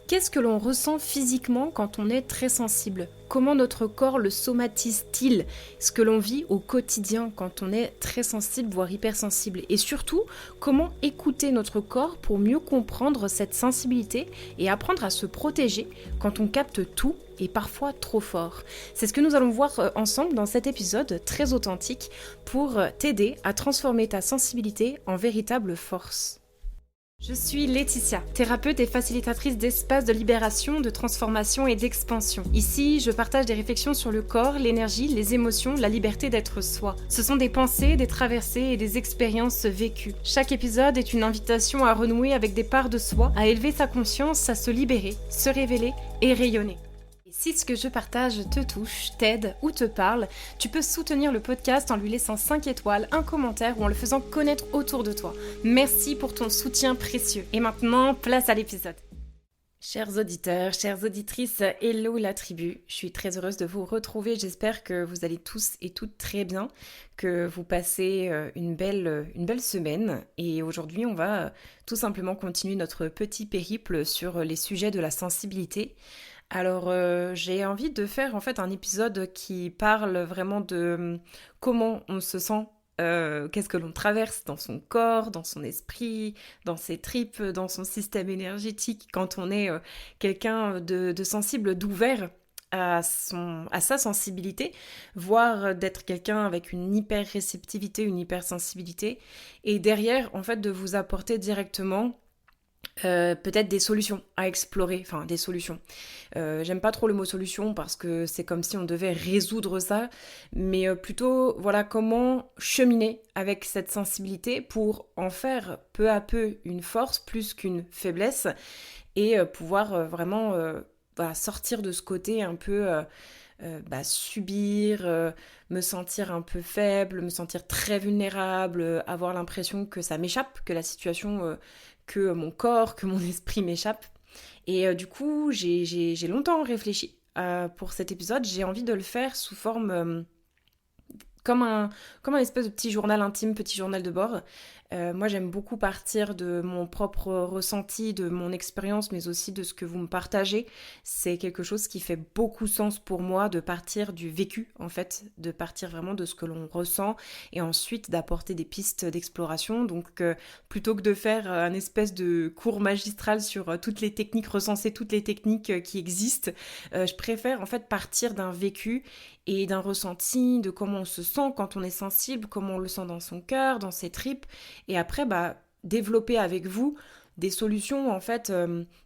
Qu'est-ce que l'on ressent physiquement quand on est très sensible? Comment notre corps le somatise-t-il? Ce que l'on vit au quotidien quand on est très sensible, voire hypersensible? Et surtout, comment écouter notre corps pour mieux comprendre cette sensibilité et apprendre à se protéger quand on capte tout et parfois trop fort? C'est ce que nous allons voir ensemble dans cet épisode très authentique pour t'aider à transformer ta sensibilité en véritable force. Je suis Laetitia, thérapeute et facilitatrice d'espaces de libération, de transformation et d'expansion. Ici, je partage des réflexions sur le corps, l'énergie, les émotions, la liberté d'être soi. Ce sont des pensées, des traversées et des expériences vécues. Chaque épisode est une invitation à renouer avec des parts de soi, à élever sa conscience, à se libérer, se révéler et rayonner. Si ce que je partage te touche, t'aide ou te parle, tu peux soutenir le podcast en lui laissant 5 étoiles, un commentaire ou en le faisant connaître autour de toi. Merci pour ton soutien précieux. Et maintenant, place à l'épisode. Chers auditeurs, chères auditrices, hello la tribu. Je suis très heureuse de vous retrouver. J'espère que vous allez tous et toutes très bien, que vous passez une belle semaine. Et aujourd'hui, on va tout simplement continuer notre petit périple sur les sujets de la sensibilité. Alors, j'ai envie de faire en fait un épisode qui parle vraiment de comment on se sent, qu'est-ce que l'on traverse dans son corps, dans son esprit, dans ses tripes, dans son système énergétique, quand on est quelqu'un de sensible, d'ouvert à sa sensibilité, voire d'être quelqu'un avec une hyper-réceptivité, une hypersensibilité, et derrière, en fait, de vous apporter directement peut-être des solutions à explorer, enfin des solutions. J'aime pas trop le mot solution parce que c'est comme si on devait résoudre ça, mais plutôt voilà comment cheminer avec cette sensibilité pour en faire peu à peu une force plus qu'une faiblesse et pouvoir vraiment voilà, sortir de ce côté un peu subir, me sentir un peu faible, me sentir très vulnérable, avoir l'impression que ça m'échappe, que la situation, que mon corps, que mon esprit m'échappe. Et du coup, j'ai longtemps réfléchi pour cet épisode. J'ai envie de le faire sous forme comme comme un espèce de petit journal intime, petit journal de bord. Moi, j'aime beaucoup partir de mon propre ressenti, de mon expérience, mais aussi de ce que vous me partagez. C'est quelque chose qui fait beaucoup sens pour moi de partir du vécu, en fait, de partir vraiment de ce que l'on ressent et ensuite d'apporter des pistes d'exploration. Donc, plutôt que de faire un espèce de cours magistral sur toutes les techniques, recenser toutes les techniques qui existent, je préfère en fait partir d'un vécu et d'un ressenti, de comment on se sent quand on est sensible, comment on le sent dans son cœur, dans ses tripes, et après, développer avec vous des solutions, en fait,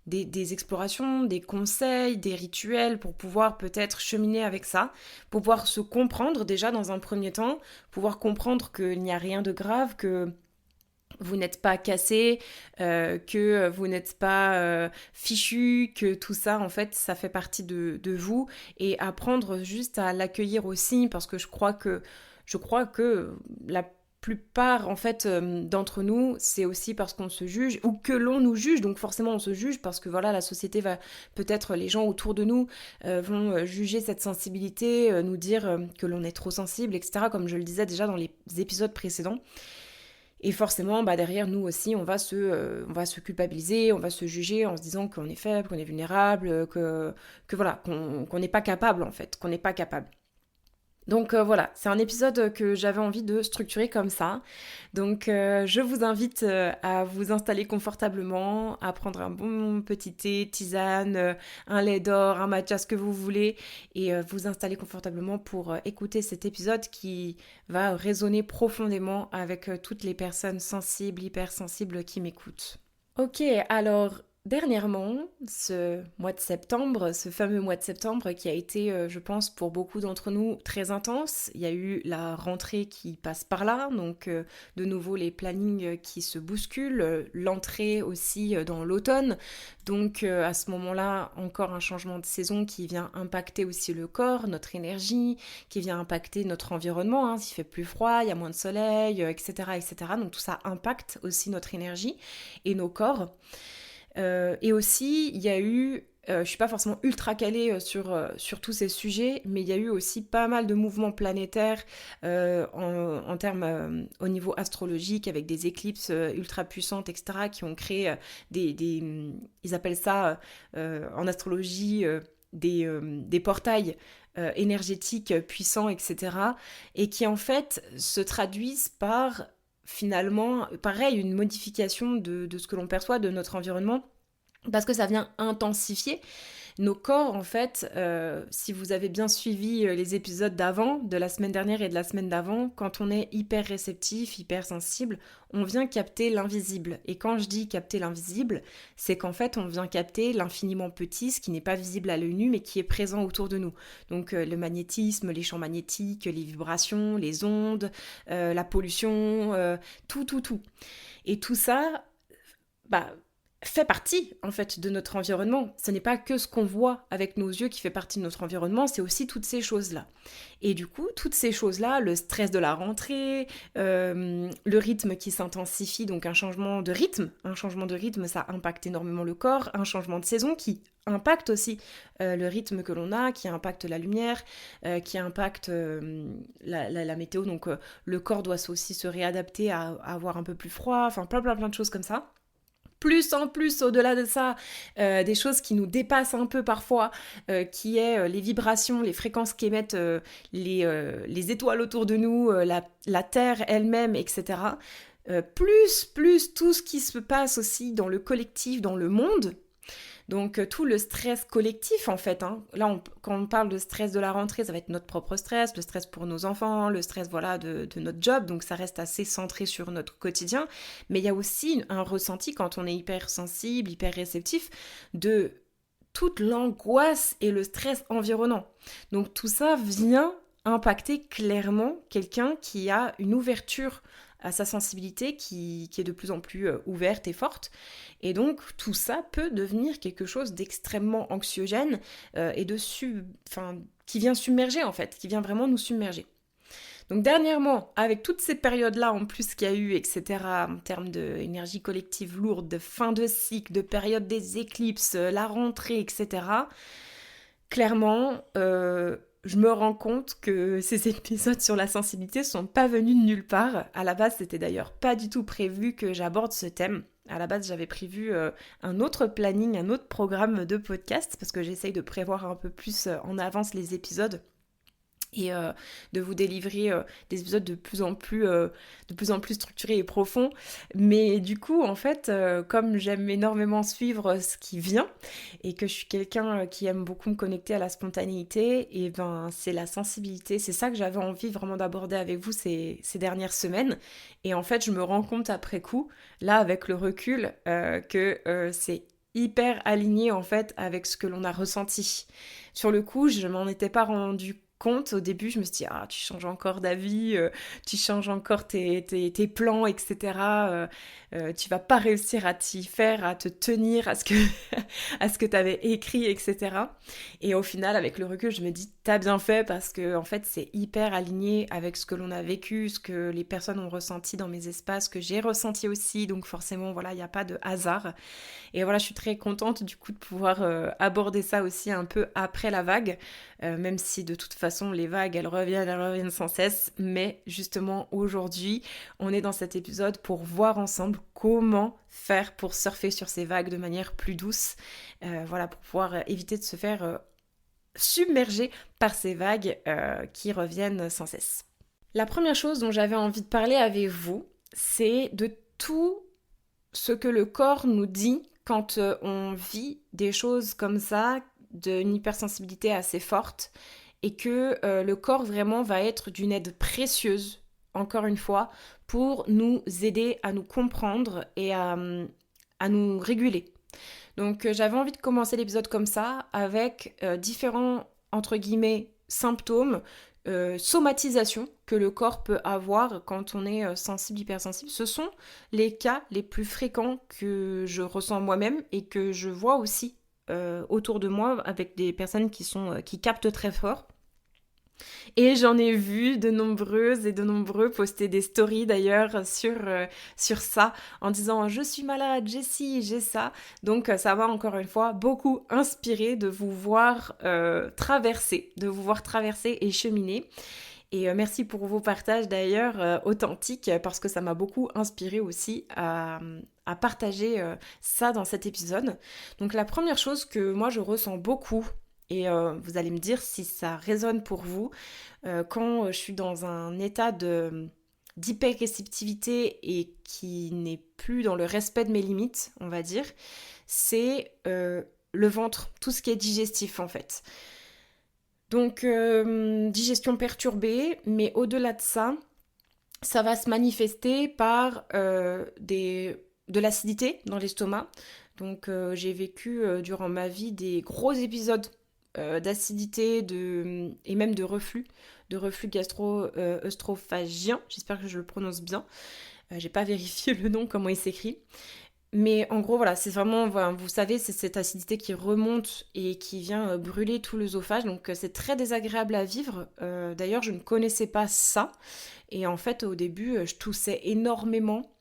des explorations, des conseils, des rituels pour pouvoir peut-être cheminer avec ça, pour pouvoir se comprendre déjà dans un premier temps, pouvoir comprendre qu'il n'y a rien de grave, que vous n'êtes pas cassé, que vous n'êtes pas fichu, que tout ça, en fait, ça fait partie de vous, et apprendre juste à l'accueillir aussi, parce que je crois que la plupart, en fait, d'entre nous, c'est aussi parce qu'on se juge, ou que l'on nous juge, donc forcément on se juge, parce que voilà, la société va, peut-être les gens autour de nous vont juger cette sensibilité, nous dire que l'on est trop sensible, etc., comme je le disais déjà dans les épisodes précédents. Et forcément, derrière nous aussi, on va se culpabiliser, on va se juger en se disant qu'on est faible, qu'on est vulnérable, que voilà, qu'on n'est pas capable en fait, qu'on n'est pas capable. Donc voilà, c'est un épisode que j'avais envie de structurer comme ça. Donc je vous invite à vous installer confortablement, à prendre un bon petit thé, tisane, un lait d'or, un matcha, ce que vous voulez, et vous installer confortablement pour écouter cet épisode qui va résonner profondément avec toutes les personnes sensibles, hypersensibles qui m'écoutent. Ok, alors dernièrement, ce mois de septembre, ce fameux mois de septembre qui a été, je pense, pour beaucoup d'entre nous très intense. Il y a eu la rentrée qui passe par là, donc de nouveau les plannings qui se bousculent, l'entrée aussi dans l'automne. Donc à ce moment-là, encore un changement de saison qui vient impacter aussi le corps, notre énergie, qui vient impacter notre environnement. Hein. S'il fait plus froid, il y a moins de soleil, etc., etc. Donc tout ça impacte aussi notre énergie et nos corps. Et aussi, il y a eu je suis pas forcément ultra calée sur tous ces sujets, mais il y a eu aussi pas mal de mouvements planétaires en termes au niveau astrologique, avec des éclipses ultra puissantes, etc., qui ont créé ils appellent ça en astrologie des portails énergétiques puissants, etc., et qui en fait se traduisent par finalement, pareil, une modification de ce que l'on perçoit de notre environnement parce que ça vient intensifier nos corps, en fait. Si vous avez bien suivi les épisodes d'avant, de la semaine dernière et de la semaine d'avant, quand on est hyper réceptif, hyper sensible, on vient capter l'invisible. Et quand je dis capter l'invisible, c'est qu'en fait, on vient capter l'infiniment petit, ce qui n'est pas visible à l'œil nu, mais qui est présent autour de nous. Donc le magnétisme, les champs magnétiques, les vibrations, les ondes, la pollution, tout. Et tout ça, bah, fait partie en fait de notre environnement. Ce n'est pas que ce qu'on voit avec nos yeux qui fait partie de notre environnement, c'est aussi toutes ces choses-là. Et du coup, toutes ces choses-là, le stress de la rentrée, le rythme qui s'intensifie, donc un changement de rythme, ça impacte énormément le corps, un changement de saison qui impacte aussi le rythme que l'on a, qui impacte la lumière, qui impacte la météo, donc le corps doit aussi se réadapter à avoir un peu plus froid, enfin plein de choses comme ça. Plus en plus, au-delà de ça, des choses qui nous dépassent un peu parfois, qui est les vibrations, les fréquences qu'émettent les étoiles autour de nous, la Terre elle-même, etc. Plus tout ce qui se passe aussi dans le collectif, dans le monde. Donc tout le stress collectif en fait, hein. Là quand on parle de stress de la rentrée, ça va être notre propre stress, le stress pour nos enfants, le stress voilà de notre job, donc ça reste assez centré sur notre quotidien, mais il y a aussi un ressenti quand on est hyper sensible, hyper réceptif, de toute l'angoisse et le stress environnant. Donc tout ça vient impacter clairement quelqu'un qui a une ouverture à sa sensibilité qui est de plus en plus ouverte et forte. Et donc tout ça peut devenir quelque chose d'extrêmement anxiogène et qui vient submerger en fait, qui vient vraiment nous submerger. Donc dernièrement, avec toutes ces périodes-là en plus qu'il y a eu, etc., en termes d'énergie collective lourde, de fin de cycle, de période des éclipses, la rentrée, etc., clairement, je me rends compte que ces épisodes sur la sensibilité sont pas venus de nulle part. À la base, c'était d'ailleurs pas du tout prévu que j'aborde ce thème. À la base, j'avais prévu un autre planning, un autre programme de podcast, parce que j'essaye de prévoir un peu plus en avance les épisodes et de vous délivrer des épisodes de plus en plus structurés et profonds. Mais du coup, en fait, comme j'aime énormément suivre ce qui vient et que je suis quelqu'un qui aime beaucoup me connecter à la spontanéité, et ben c'est la sensibilité, c'est ça que j'avais envie vraiment d'aborder avec vous ces dernières semaines. Et en fait, je me rends compte après coup, là avec le recul, que c'est hyper aligné en fait avec ce que l'on a ressenti. Sur le coup, je m'en étais pas rendu compte. Au début, je me suis dit, tu changes encore d'avis, tu changes encore tes plans, etc. Tu vas pas réussir à t'y faire, à te tenir à ce que tu avais écrit, etc. Et au final, avec le recul, je me dis, t'as bien fait parce que en fait, c'est hyper aligné avec ce que l'on a vécu, ce que les personnes ont ressenti dans mes espaces, que j'ai ressenti aussi. Donc forcément, voilà, il n'y a pas de hasard. Et voilà, je suis très contente du coup de pouvoir aborder ça aussi un peu après la vague, même si de toute façon les vagues elles reviennent sans cesse. Mais justement aujourd'hui, on est dans cet épisode pour voir ensemble comment faire pour surfer sur ces vagues de manière plus douce, voilà, pour pouvoir éviter de se faire submerger par ces vagues qui reviennent sans cesse. La première chose dont j'avais envie de parler avec vous, c'est de tout ce que le corps nous dit quand on vit des choses comme ça, d'une hypersensibilité assez forte, et que le corps vraiment va être d'une aide précieuse, encore une fois, pour nous aider à nous comprendre et à nous réguler. Donc j'avais envie de commencer l'épisode comme ça, avec différents, entre guillemets, symptômes, somatisation que le corps peut avoir quand on est sensible, hypersensible. Ce sont les cas les plus fréquents que je ressens moi-même et que je vois aussi autour de moi avec des personnes qui captent très fort. Et j'en ai vu de nombreuses et de nombreux poster des stories d'ailleurs sur ça en disant je suis malade, j'ai ci, j'ai ça. Donc ça m'a encore une fois beaucoup inspiré de vous voir traverser, de vous voir traverser et cheminer. Et merci pour vos partages d'ailleurs authentiques parce que ça m'a beaucoup inspiré aussi à partager ça dans cet épisode. Donc la première chose que moi je ressens beaucoup, et vous allez me dire si ça résonne pour vous, quand je suis dans un état d'hyper-réceptivité et qui n'est plus dans le respect de mes limites, on va dire, c'est le ventre, tout ce qui est digestif en fait. Donc, digestion perturbée, mais au-delà de ça, ça va se manifester par de l'acidité dans l'estomac. Donc, j'ai vécu durant ma vie des gros épisodes d'acidité et même de reflux gastro-œstrophagien. J'espère que je le prononce bien. J'ai pas vérifié le nom, comment il s'écrit. Mais en gros, voilà, c'est vraiment, voilà, vous savez, c'est cette acidité qui remonte et qui vient brûler tout l'œsophage. Donc, c'est très désagréable à vivre. D'ailleurs, je ne connaissais pas ça. Et en fait, au début, je toussais énormément.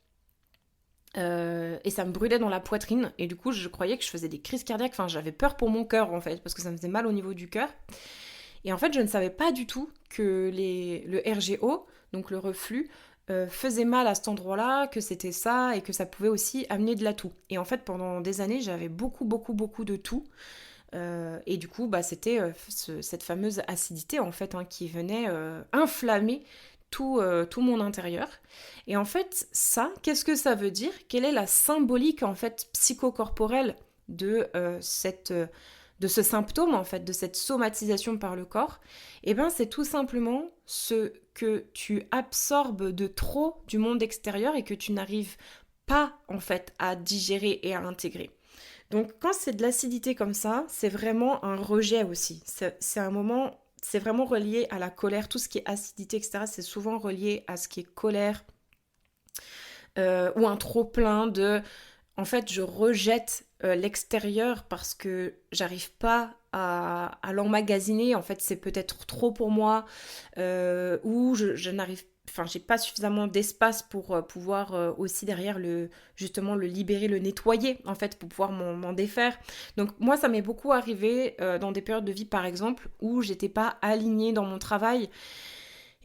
Et ça me brûlait dans la poitrine. Et du coup, je croyais que je faisais des crises cardiaques. Enfin, j'avais peur pour mon cœur, en fait, parce que ça me faisait mal au niveau du cœur. Et en fait, je ne savais pas du tout que le RGO, donc le reflux, faisait mal à cet endroit-là, que c'était ça, et que ça pouvait aussi amener de la toux. Et en fait, pendant des années, j'avais beaucoup, beaucoup, beaucoup de toux. Et du coup, bah, c'était cette fameuse acidité, en fait, hein, qui venait inflammer tout mon intérieur. Et en fait, ça, qu'est-ce que ça veut dire? Quelle est la symbolique, en fait, psychocorporelle de ce symptôme, en fait, de cette somatisation par le corps? Eh bien, c'est tout simplement ce que tu absorbes de trop du monde extérieur et que tu n'arrives pas, en fait, à digérer et à intégrer. Donc, quand c'est de l'acidité comme ça, c'est vraiment un rejet aussi. C'est un moment, c'est vraiment relié à la colère. Tout ce qui est acidité, etc., c'est souvent relié à ce qui est colère ou un trop-plein de en fait, je rejette l'extérieur parce que j'arrive pas à l'emmagasiner. En fait, c'est peut-être trop pour moi, ou je n'arrive, enfin, j'ai pas suffisamment d'espace pour pouvoir aussi derrière justement le libérer, le nettoyer, en fait, pour pouvoir m'en défaire. Donc moi, ça m'est beaucoup arrivé dans des périodes de vie, par exemple, où j'étais pas alignée dans mon travail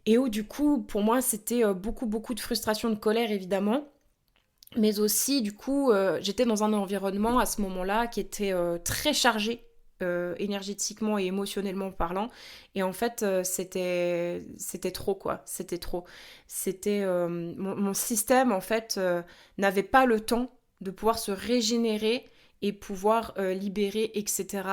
et où du coup, pour moi, c'était beaucoup, beaucoup de frustration, de colère, évidemment. Mais aussi, du coup, j'étais dans un environnement à ce moment-là qui était très chargé énergétiquement et émotionnellement parlant. Et en fait, c'était trop, quoi. C'était trop. C'était... mon système, en fait, n'avait pas le temps de pouvoir se régénérer et pouvoir libérer, etc.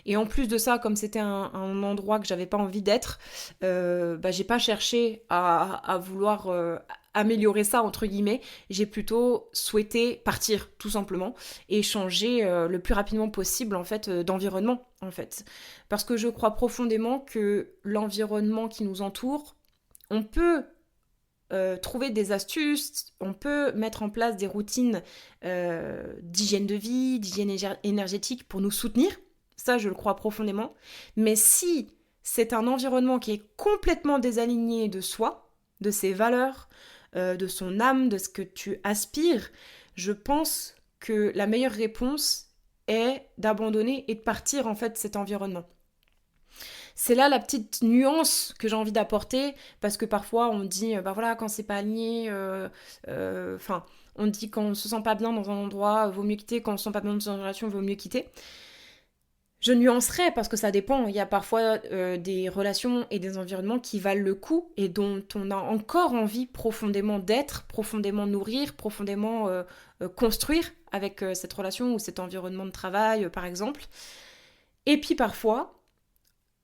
Et en plus de ça, comme c'était un endroit que j'avais pas envie d'être, bah, j'ai pas cherché à vouloir améliorer ça, entre guillemets. J'ai plutôt souhaité partir, tout simplement, et changer le plus rapidement possible, en fait, d'environnement, en fait. Parce que je crois profondément que l'environnement qui nous entoure, on peut trouver des astuces, on peut mettre en place des routines d'hygiène de vie, d'hygiène énergétique pour nous soutenir. Ça, je le crois profondément. Mais si c'est un environnement qui est complètement désaligné de soi, de ses valeurs, de son âme, de ce que tu aspires, je pense que la meilleure réponse est d'abandonner et de partir en fait de cet environnement. C'est là la petite nuance que j'ai envie d'apporter, parce que parfois on dit, bah voilà, quand c'est pas aligné, enfin, on dit quand on se sent pas bien dans un endroit, vaut mieux quitter, quand on se sent pas bien dans une relation, vaut mieux quitter. Je nuancerais parce que ça dépend. Il y a parfois des relations et des environnements qui valent le coup et dont on a encore envie profondément d'être, profondément nourrir, profondément construire avec cette relation ou cet environnement de travail, par exemple. Et puis parfois,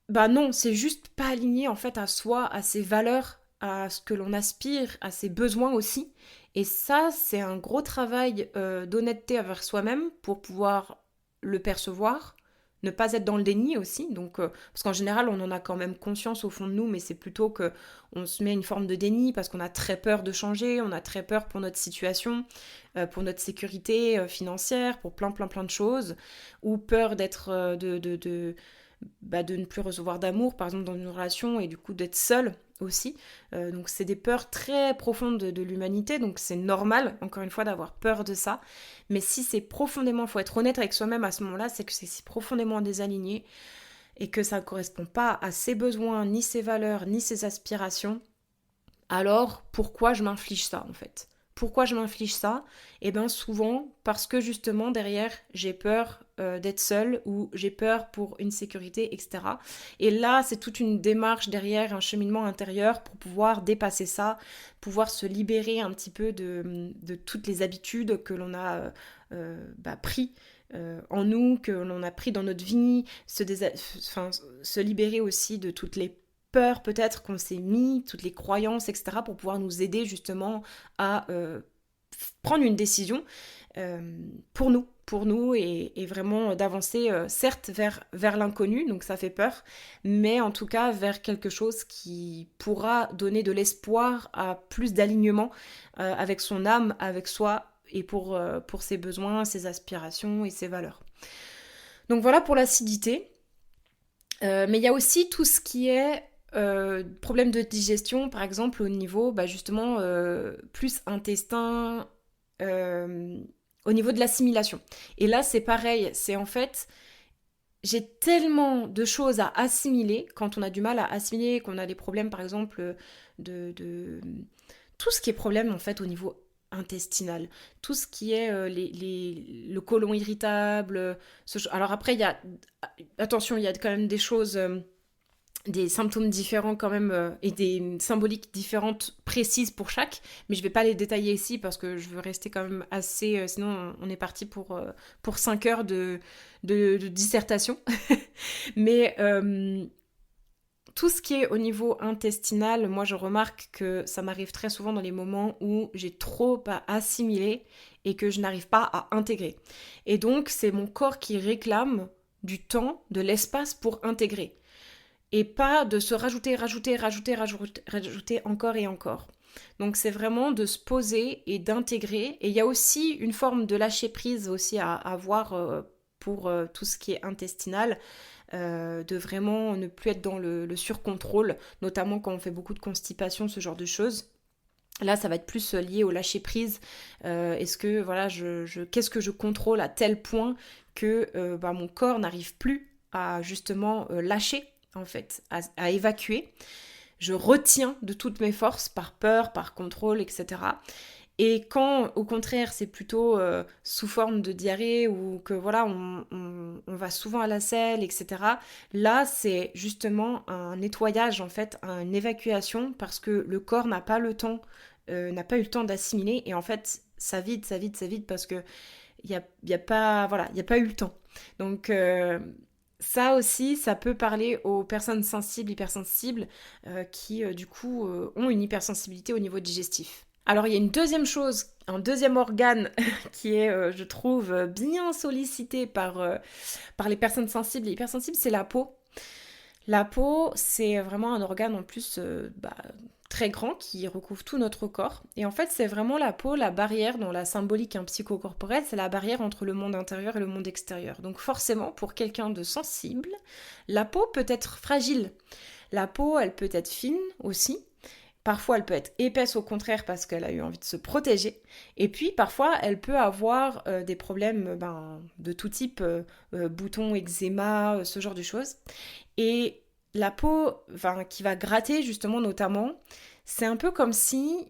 bah non, c'est juste pas aligné en fait à soi, à ses valeurs, à ce que l'on aspire, à ses besoins aussi. Et ça, c'est un gros travail d'honnêteté envers soi-même pour pouvoir le percevoir, ne pas être dans le déni aussi. Donc, parce qu'en général, on en a quand même conscience au fond de nous, mais c'est plutôt que on se met une forme de déni parce qu'on a très peur de changer, on a très peur pour notre situation, pour notre sécurité financière, pour plein, plein, plein de choses, ou peur d'être de ne plus recevoir d'amour, par exemple dans une relation, et du coup d'être seule aussi. Donc c'est des peurs très profondes de l'humanité, donc c'est normal, encore une fois, d'avoir peur de ça. Mais si c'est profondément, faut être honnête avec soi-même à ce moment-là, c'est que c'est si profondément désaligné et que ça ne correspond pas à ses besoins, ni ses valeurs, ni ses aspirations, alors pourquoi je m'inflige ça en fait? Pourquoi je m'inflige ça? Eh bien souvent parce que justement derrière j'ai peur d'être seule ou j'ai peur pour une sécurité, etc. Et là c'est toute une démarche derrière, un cheminement intérieur pour pouvoir dépasser ça, pouvoir se libérer un petit peu de toutes les habitudes que l'on a pris en nous, que l'on a pris dans notre vie, se libérer aussi de toutes les peurs peut-être qu'on s'est mis, toutes les croyances, etc., pour pouvoir nous aider justement à prendre une décision pour nous et vraiment d'avancer certes vers l'inconnu, donc ça fait peur, mais en tout cas vers quelque chose qui pourra donner de l'espoir à plus d'alignement avec son âme, avec soi et pour ses besoins, ses aspirations et ses valeurs. Donc voilà pour l'acidité. Mais il y a aussi tout ce qui est problème de digestion, par exemple, au niveau justement plus intestin, euh, au niveau de l'assimilation. Et là, c'est pareil, c'est en fait, j'ai tellement de choses à assimiler, quand on a du mal à assimiler, qu'on a des problèmes, par exemple, de tout ce qui est problème, en fait, au niveau intestinal, tout ce qui est le côlon irritable. Alors après, il y a, attention, il y a quand même des choses des symptômes différents quand même et des symboliques différentes précises pour chaque, mais je vais pas les détailler ici parce que je veux rester quand même assez, sinon on est parti pour 5 heures de dissertation. Mais tout ce qui est au niveau intestinal, moi je remarque que ça m'arrive très souvent dans les moments où j'ai trop à assimiler et que je n'arrive pas à intégrer. Et donc c'est mon corps qui réclame du temps, de l'espace pour intégrer et pas de se rajouter encore et encore. Donc c'est vraiment de se poser et d'intégrer. Et il y a aussi une forme de lâcher prise aussi à avoir pour tout ce qui est intestinal, de vraiment ne plus être dans le surcontrôle, notamment quand on fait beaucoup de constipation, ce genre de choses. Là, ça va être plus lié au lâcher prise. Est-ce que voilà, qu'est-ce que je contrôle à tel point que mon corps n'arrive plus à justement lâcher en fait, à évacuer. Je retiens de toutes mes forces par peur, par contrôle, etc. Et quand, au contraire, c'est plutôt sous forme de diarrhée ou que voilà, on va souvent à la selle, etc. Là, c'est justement un nettoyage, en fait, une évacuation parce que le corps n'a pas le temps, n'a pas eu le temps d'assimiler et en fait, ça vide parce que y a pas, voilà, il y a pas eu le temps. Donc ça aussi, ça peut parler aux personnes sensibles, hypersensibles, qui du coup ont une hypersensibilité au niveau digestif. Alors il y a une deuxième chose, un deuxième organe qui est, je trouve, bien sollicité par les personnes sensibles et hypersensibles, c'est la peau. La peau, c'est vraiment un organe en plus très grand qui recouvre tout notre corps. Et en fait, c'est vraiment la peau, la barrière dans la symbolique psychocorporelle, c'est la barrière entre le monde intérieur et le monde extérieur. Donc forcément, pour quelqu'un de sensible, la peau peut être fragile. La peau, elle peut être fine aussi. Parfois, elle peut être épaisse au contraire parce qu'elle a eu envie de se protéger. Et puis, parfois, elle peut avoir des problèmes de tout type, boutons, eczéma, ce genre de choses. Et la peau, qui va gratter justement notamment, c'est un peu comme si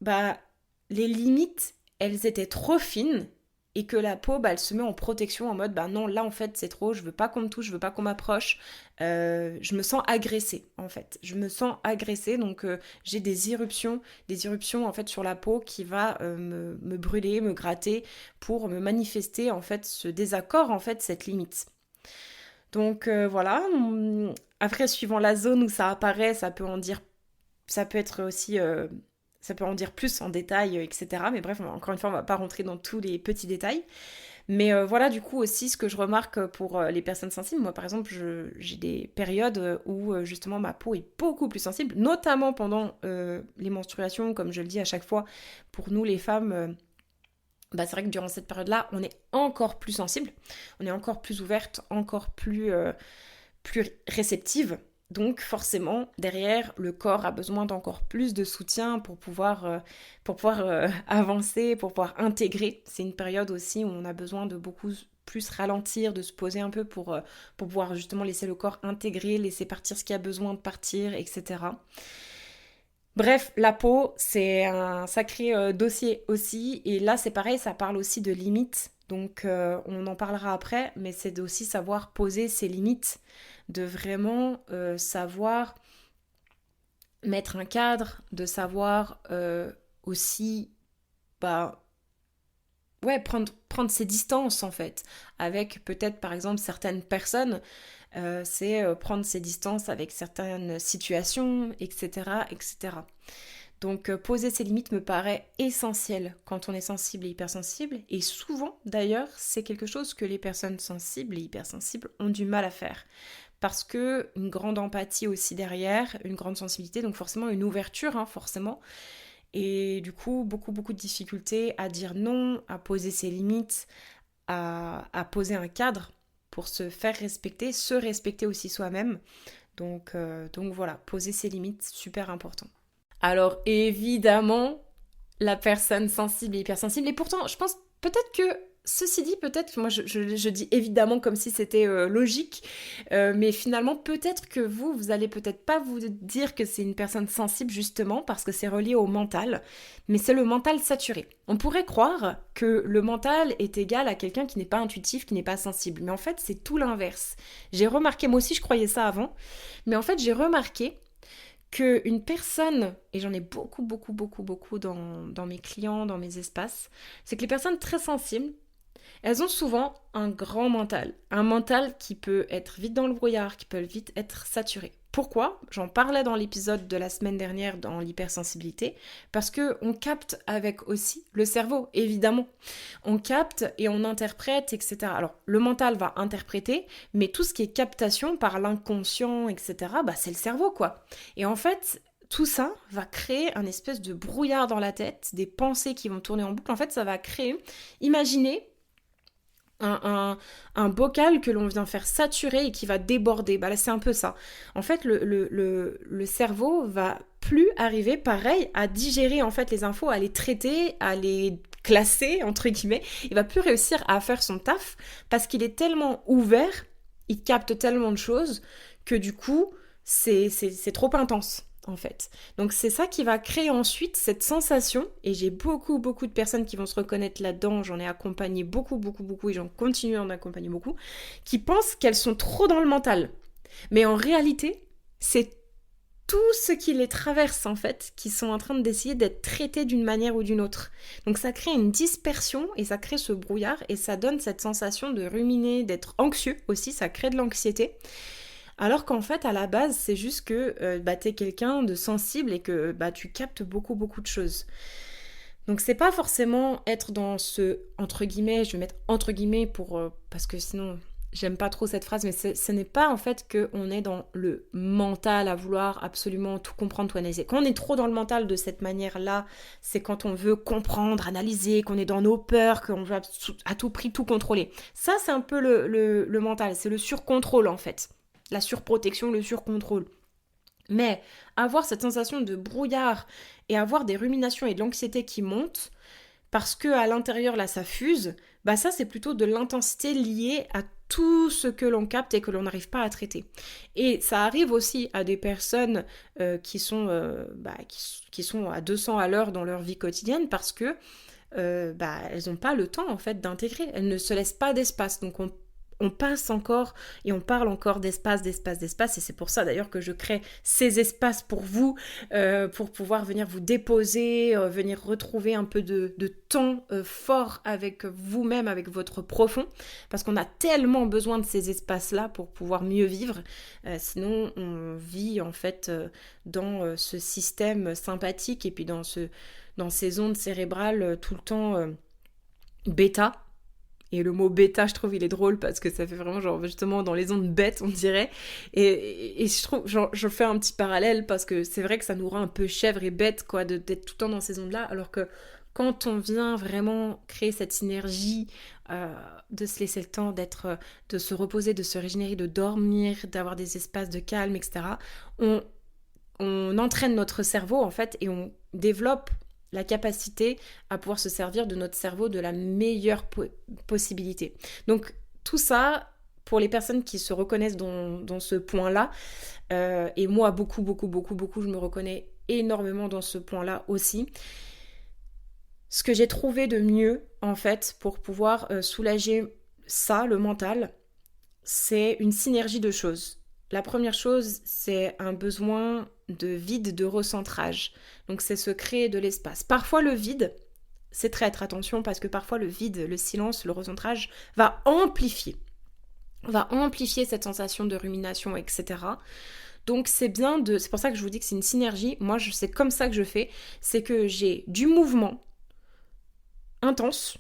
les limites, elles étaient trop fines et que la peau, elle se met en protection en mode, non, là en fait c'est trop, je veux pas qu'on me touche, je veux pas qu'on m'approche, je me sens agressée en fait, je me sens agressée, donc j'ai des éruptions en fait sur la peau qui va me brûler, me gratter pour me manifester en fait ce désaccord en fait, cette limite. Donc voilà. Après, suivant la zone où ça apparaît, ça peut être aussi, ça peut en dire plus en détail, etc. Mais bref, encore une fois, on va pas rentrer dans tous les petits détails. Mais voilà, du coup aussi, ce que je remarque pour les personnes sensibles, moi par exemple, j'ai des périodes où justement ma peau est beaucoup plus sensible, notamment pendant les menstruations, comme je le dis à chaque fois, pour nous les femmes. C'est vrai que durant cette période-là, on est encore plus sensible, on est encore plus ouverte, encore plus plus réceptive. Donc forcément, derrière, le corps a besoin d'encore plus de soutien pour pouvoir avancer, pour pouvoir intégrer. C'est une période aussi où on a besoin de beaucoup plus ralentir, de se poser un peu pour pouvoir justement laisser le corps intégrer, laisser partir ce qui a besoin de partir, etc. Bref, la peau, c'est un sacré dossier aussi. Et là, c'est pareil, ça parle aussi de limites. Donc, on en parlera après, mais c'est aussi savoir poser ses limites, de vraiment savoir mettre un cadre, de savoir aussi, bah, ouais, prendre ses distances en fait, avec peut-être par exemple certaines personnes, c'est prendre ses distances avec certaines situations, etc. etc. Donc poser ses limites me paraît essentiel quand on est sensible et hypersensible, et souvent d'ailleurs c'est quelque chose que les personnes sensibles et hypersensibles ont du mal à faire. Parce que une grande empathie aussi derrière, une grande sensibilité, donc forcément une ouverture, hein, forcément, et du coup, beaucoup de difficultés à dire non, à poser ses limites, à poser un cadre pour se faire respecter, se respecter aussi soi-même. Donc voilà, poser ses limites, super important. Alors évidemment, la personne sensible et hypersensible, et pourtant, je pense peut-être que, ceci dit, peut-être, moi je dis évidemment comme si c'était logique, mais finalement peut-être que vous allez peut-être pas vous dire que c'est une personne sensible justement parce que c'est relié au mental, mais c'est le mental saturé. On pourrait croire que le mental est égal à quelqu'un qui n'est pas intuitif, qui n'est pas sensible, mais en fait c'est tout l'inverse. J'ai remarqué, moi aussi je croyais ça avant, mais en fait j'ai remarqué qu'une personne, et j'en ai beaucoup dans mes clients, dans mes espaces, c'est que les personnes très sensibles, elles ont souvent un grand mental. Un mental qui peut être vite dans le brouillard, qui peut vite être saturé. Pourquoi ? J'en parlais dans l'épisode de la semaine dernière dans l'hypersensibilité, parce qu'on capte avec aussi le cerveau, évidemment. On capte et on interprète, etc. Alors, le mental va interpréter, mais tout ce qui est captation par l'inconscient, etc., bah, c'est le cerveau, quoi. Et en fait, tout ça va créer un espèce de brouillard dans la tête, des pensées qui vont tourner en boucle. En fait, ça va créer, imaginez, un bocal que l'on vient faire saturer et qui va déborder. Bah là, c'est un peu ça. En fait, le cerveau va plus arriver, pareil, à digérer en fait les infos, à les traiter, à les classer, entre guillemets. Il va plus réussir à faire son taf parce qu'il est tellement ouvert, il capte tellement de choses que du coup, c'est trop intense. En fait. Donc c'est ça qui va créer ensuite cette sensation, et j'ai beaucoup de personnes qui vont se reconnaître là-dedans, j'en ai accompagné beaucoup, et j'en continue à en accompagner beaucoup, qui pensent qu'elles sont trop dans le mental. Mais en réalité, c'est tout ce qui les traverse en fait, qui sont en train d'essayer d'être traités d'une manière ou d'une autre. Donc ça crée une dispersion, et ça crée ce brouillard, et ça donne cette sensation de ruminer, d'être anxieux aussi, ça crée de l'anxiété. Alors qu'en fait, à la base, c'est juste que t'es quelqu'un de sensible et que tu captes beaucoup de choses. Donc c'est pas forcément être dans ce entre guillemets, je vais mettre entre guillemets pour parce que sinon j'aime pas trop cette phrase, mais ce n'est pas en fait qu'on est dans le mental à vouloir absolument tout comprendre, tout analyser. Quand on est trop dans le mental de cette manière-là, c'est quand on veut comprendre, analyser, qu'on est dans nos peurs, qu'on veut à tout prix tout contrôler. Ça, c'est un peu le mental, c'est le surcontrôle en fait. La surprotection, le surcontrôle. Mais avoir cette sensation de brouillard et avoir des ruminations et de l'anxiété qui montent, parce que à l'intérieur là ça fuse, ça c'est plutôt de l'intensité liée à tout ce que l'on capte et que l'on n'arrive pas à traiter. Et ça arrive aussi à des personnes qui sont à 200 à l'heure dans leur vie quotidienne parce que elles n'ont pas le temps en fait d'intégrer, elles ne se laissent pas d'espace, donc on passe encore et on parle encore d'espace, et c'est pour ça d'ailleurs que je crée ces espaces pour vous, pour pouvoir venir vous déposer, venir retrouver un peu de temps fort avec vous-même, avec votre profond, parce qu'on a tellement besoin de ces espaces-là pour pouvoir mieux vivre, sinon on vit en fait dans ce système sympathique et puis dans ces ondes cérébrales tout le temps bêta. Et le mot bêta, je trouve, il est drôle parce que ça fait vraiment genre justement dans les ondes bêtes, on dirait. Et je trouve, genre, je fais un petit parallèle parce que c'est vrai que ça nous rend un peu chèvre et bête, quoi, d'être tout le temps dans ces ondes-là, alors que Quand on vient vraiment créer cette synergie, de se laisser le temps de se reposer, de se régénérer, de dormir, d'avoir des espaces de calme, etc., on, on entraîne notre cerveau en fait et on développe la capacité à pouvoir se servir de notre cerveau de la meilleure possibilité. Donc tout ça, pour les personnes qui se reconnaissent dans ce point-là, et moi beaucoup, beaucoup, beaucoup, beaucoup, je me reconnais énormément dans ce point-là aussi, ce que j'ai trouvé de mieux en fait pour pouvoir soulager ça, le mental, c'est une synergie de choses. La première chose, c'est un besoin de vide, de recentrage. Donc c'est se créer de l'espace. Parfois le vide, c'est traître, attention, parce que parfois le vide, le silence, le recentrage va amplifier cette sensation de rumination, etc. Donc c'est c'est pour ça que je vous dis que c'est une synergie. Moi, c'est comme ça que je fais, c'est que j'ai du mouvement intense,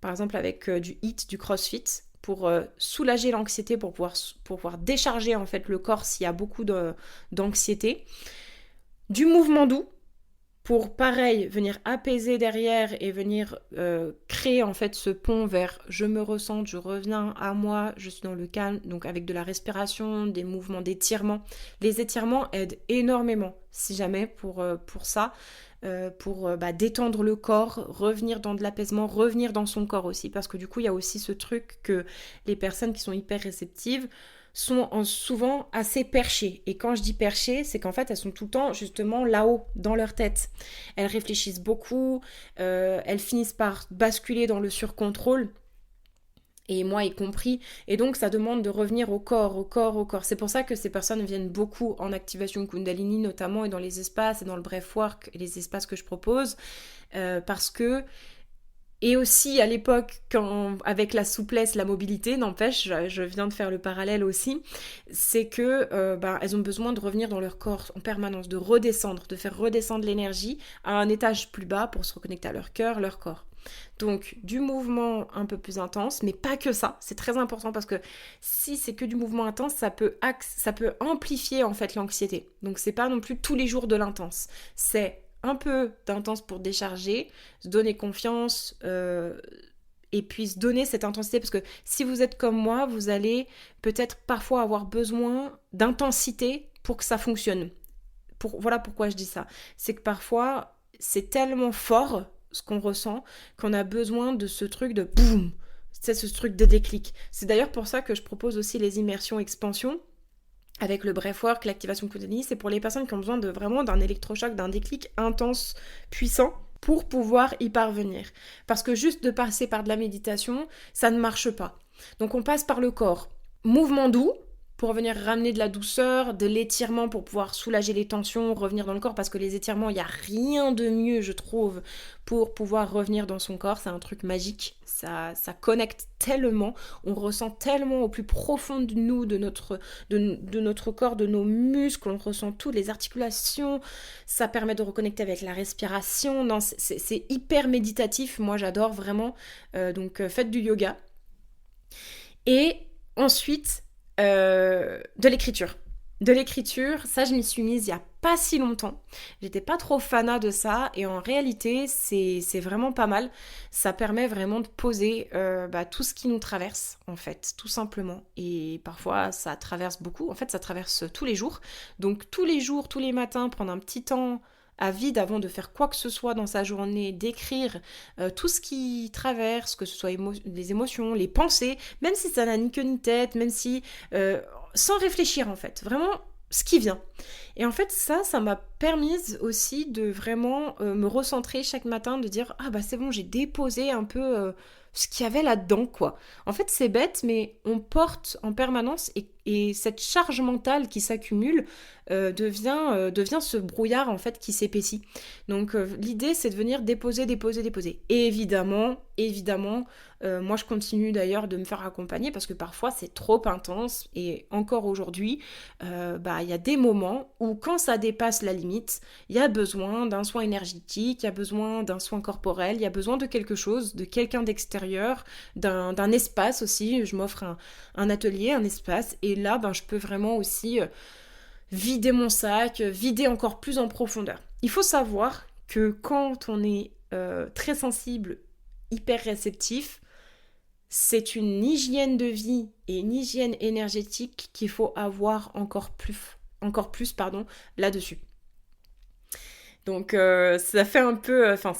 par exemple avec du HIIT, du CrossFit, pour soulager l'anxiété, pour pouvoir décharger en fait le corps s'il y a beaucoup d'anxiété. Du mouvement doux, pour pareil venir apaiser derrière et venir créer en fait ce pont vers je me ressens, je reviens à moi, je suis dans le calme, donc avec de la respiration, des mouvements d'étirement. Les étirements aident énormément, si jamais pour ça. Pour détendre le corps, revenir dans de l'apaisement, revenir dans son corps aussi, parce que du coup il y a aussi ce truc que les personnes qui sont hyper réceptives sont souvent assez perchées. Et quand je dis perchées, c'est qu'en fait elles sont tout le temps justement là-haut, dans leur tête. Elles réfléchissent beaucoup, elles finissent par basculer dans le surcontrôle, et moi y compris, et donc ça demande de revenir au corps, au corps, au corps. C'est pour ça que ces personnes viennent beaucoup en activation Kundalini notamment, et dans les espaces, et dans le breathwork, et les espaces que je propose, parce que, et aussi à l'époque, avec la souplesse, la mobilité, n'empêche, je viens de faire le parallèle aussi, c'est que elles ont besoin de revenir dans leur corps en permanence, de redescendre, de faire redescendre l'énergie à un étage plus bas pour se reconnecter à leur cœur, leur corps. Donc du mouvement un peu plus intense, mais pas que ça, c'est très important parce que si c'est que du mouvement intense, ça peut amplifier en fait l'anxiété. Donc c'est pas non plus tous les jours de l'intense, c'est un peu d'intense pour décharger, se donner confiance, et puis se donner cette intensité, parce que si vous êtes comme moi, vous allez peut-être parfois avoir besoin d'intensité pour que ça fonctionne. Voilà pourquoi je dis ça, c'est que parfois c'est tellement fort ce qu'on ressent, qu'on a besoin de ce truc de boum, c'est ce truc de déclic. C'est d'ailleurs pour ça que je propose aussi les immersions expansion avec le breathwork, l'activation Kundalini. C'est pour les personnes qui ont besoin vraiment d'un électrochoc, d'un déclic intense, puissant, pour pouvoir y parvenir. Parce que juste de passer par de la méditation, ça ne marche pas. Donc on passe par le corps. Mouvement doux, pour venir ramener de la douceur, de l'étirement pour pouvoir soulager les tensions, revenir dans le corps, parce que les étirements, il n'y a rien de mieux, je trouve, pour pouvoir revenir dans son corps. C'est un truc magique, ça connecte tellement, on ressent tellement au plus profond de nous, de notre corps, de nos muscles, on ressent toutes les articulations, ça permet de reconnecter avec la respiration. Non, c'est hyper méditatif, moi j'adore vraiment, donc faites du yoga. Et ensuite, de l'écriture. De l'écriture, ça je m'y suis mise il y a pas si longtemps. J'étais pas trop fanat de ça et en réalité c'est vraiment pas mal. Ça permet vraiment de poser tout ce qui nous traverse en fait, tout simplement. Et parfois ça traverse beaucoup, en fait ça traverse tous les jours. Donc tous les jours, tous les matins, prendre un petit temps à vide avant de faire quoi que ce soit dans sa journée, d'écrire tout ce qui traverse, que ce soit les émotions, les pensées, même si ça n'a ni queue ni tête, même si sans réfléchir en fait, vraiment ce qui vient. Et en fait ça m'a permis aussi de vraiment me recentrer chaque matin, de dire ah bah c'est bon, j'ai déposé un peu ce qu'il y avait là-dedans quoi. En fait c'est bête mais on porte en permanence et cette charge mentale qui s'accumule devient ce brouillard en fait qui s'épaissit. Donc l'idée c'est de venir déposer. Et évidemment, moi je continue d'ailleurs de me faire accompagner parce que parfois c'est trop intense et encore aujourd'hui, il y a des moments où quand ça dépasse la limite, il y a besoin d'un soin énergétique, il y a besoin d'un soin corporel, il y a besoin de quelque chose, de quelqu'un d'extérieur, d'un espace aussi. Je m'offre un atelier, un espace et là je peux vraiment aussi vider mon sac, vider encore plus en profondeur. Il faut savoir que quand on est très sensible, hyper réceptif, c'est une hygiène de vie et une hygiène énergétique qu'il faut avoir encore plus là-dessus. Donc ça fait un peu, enfin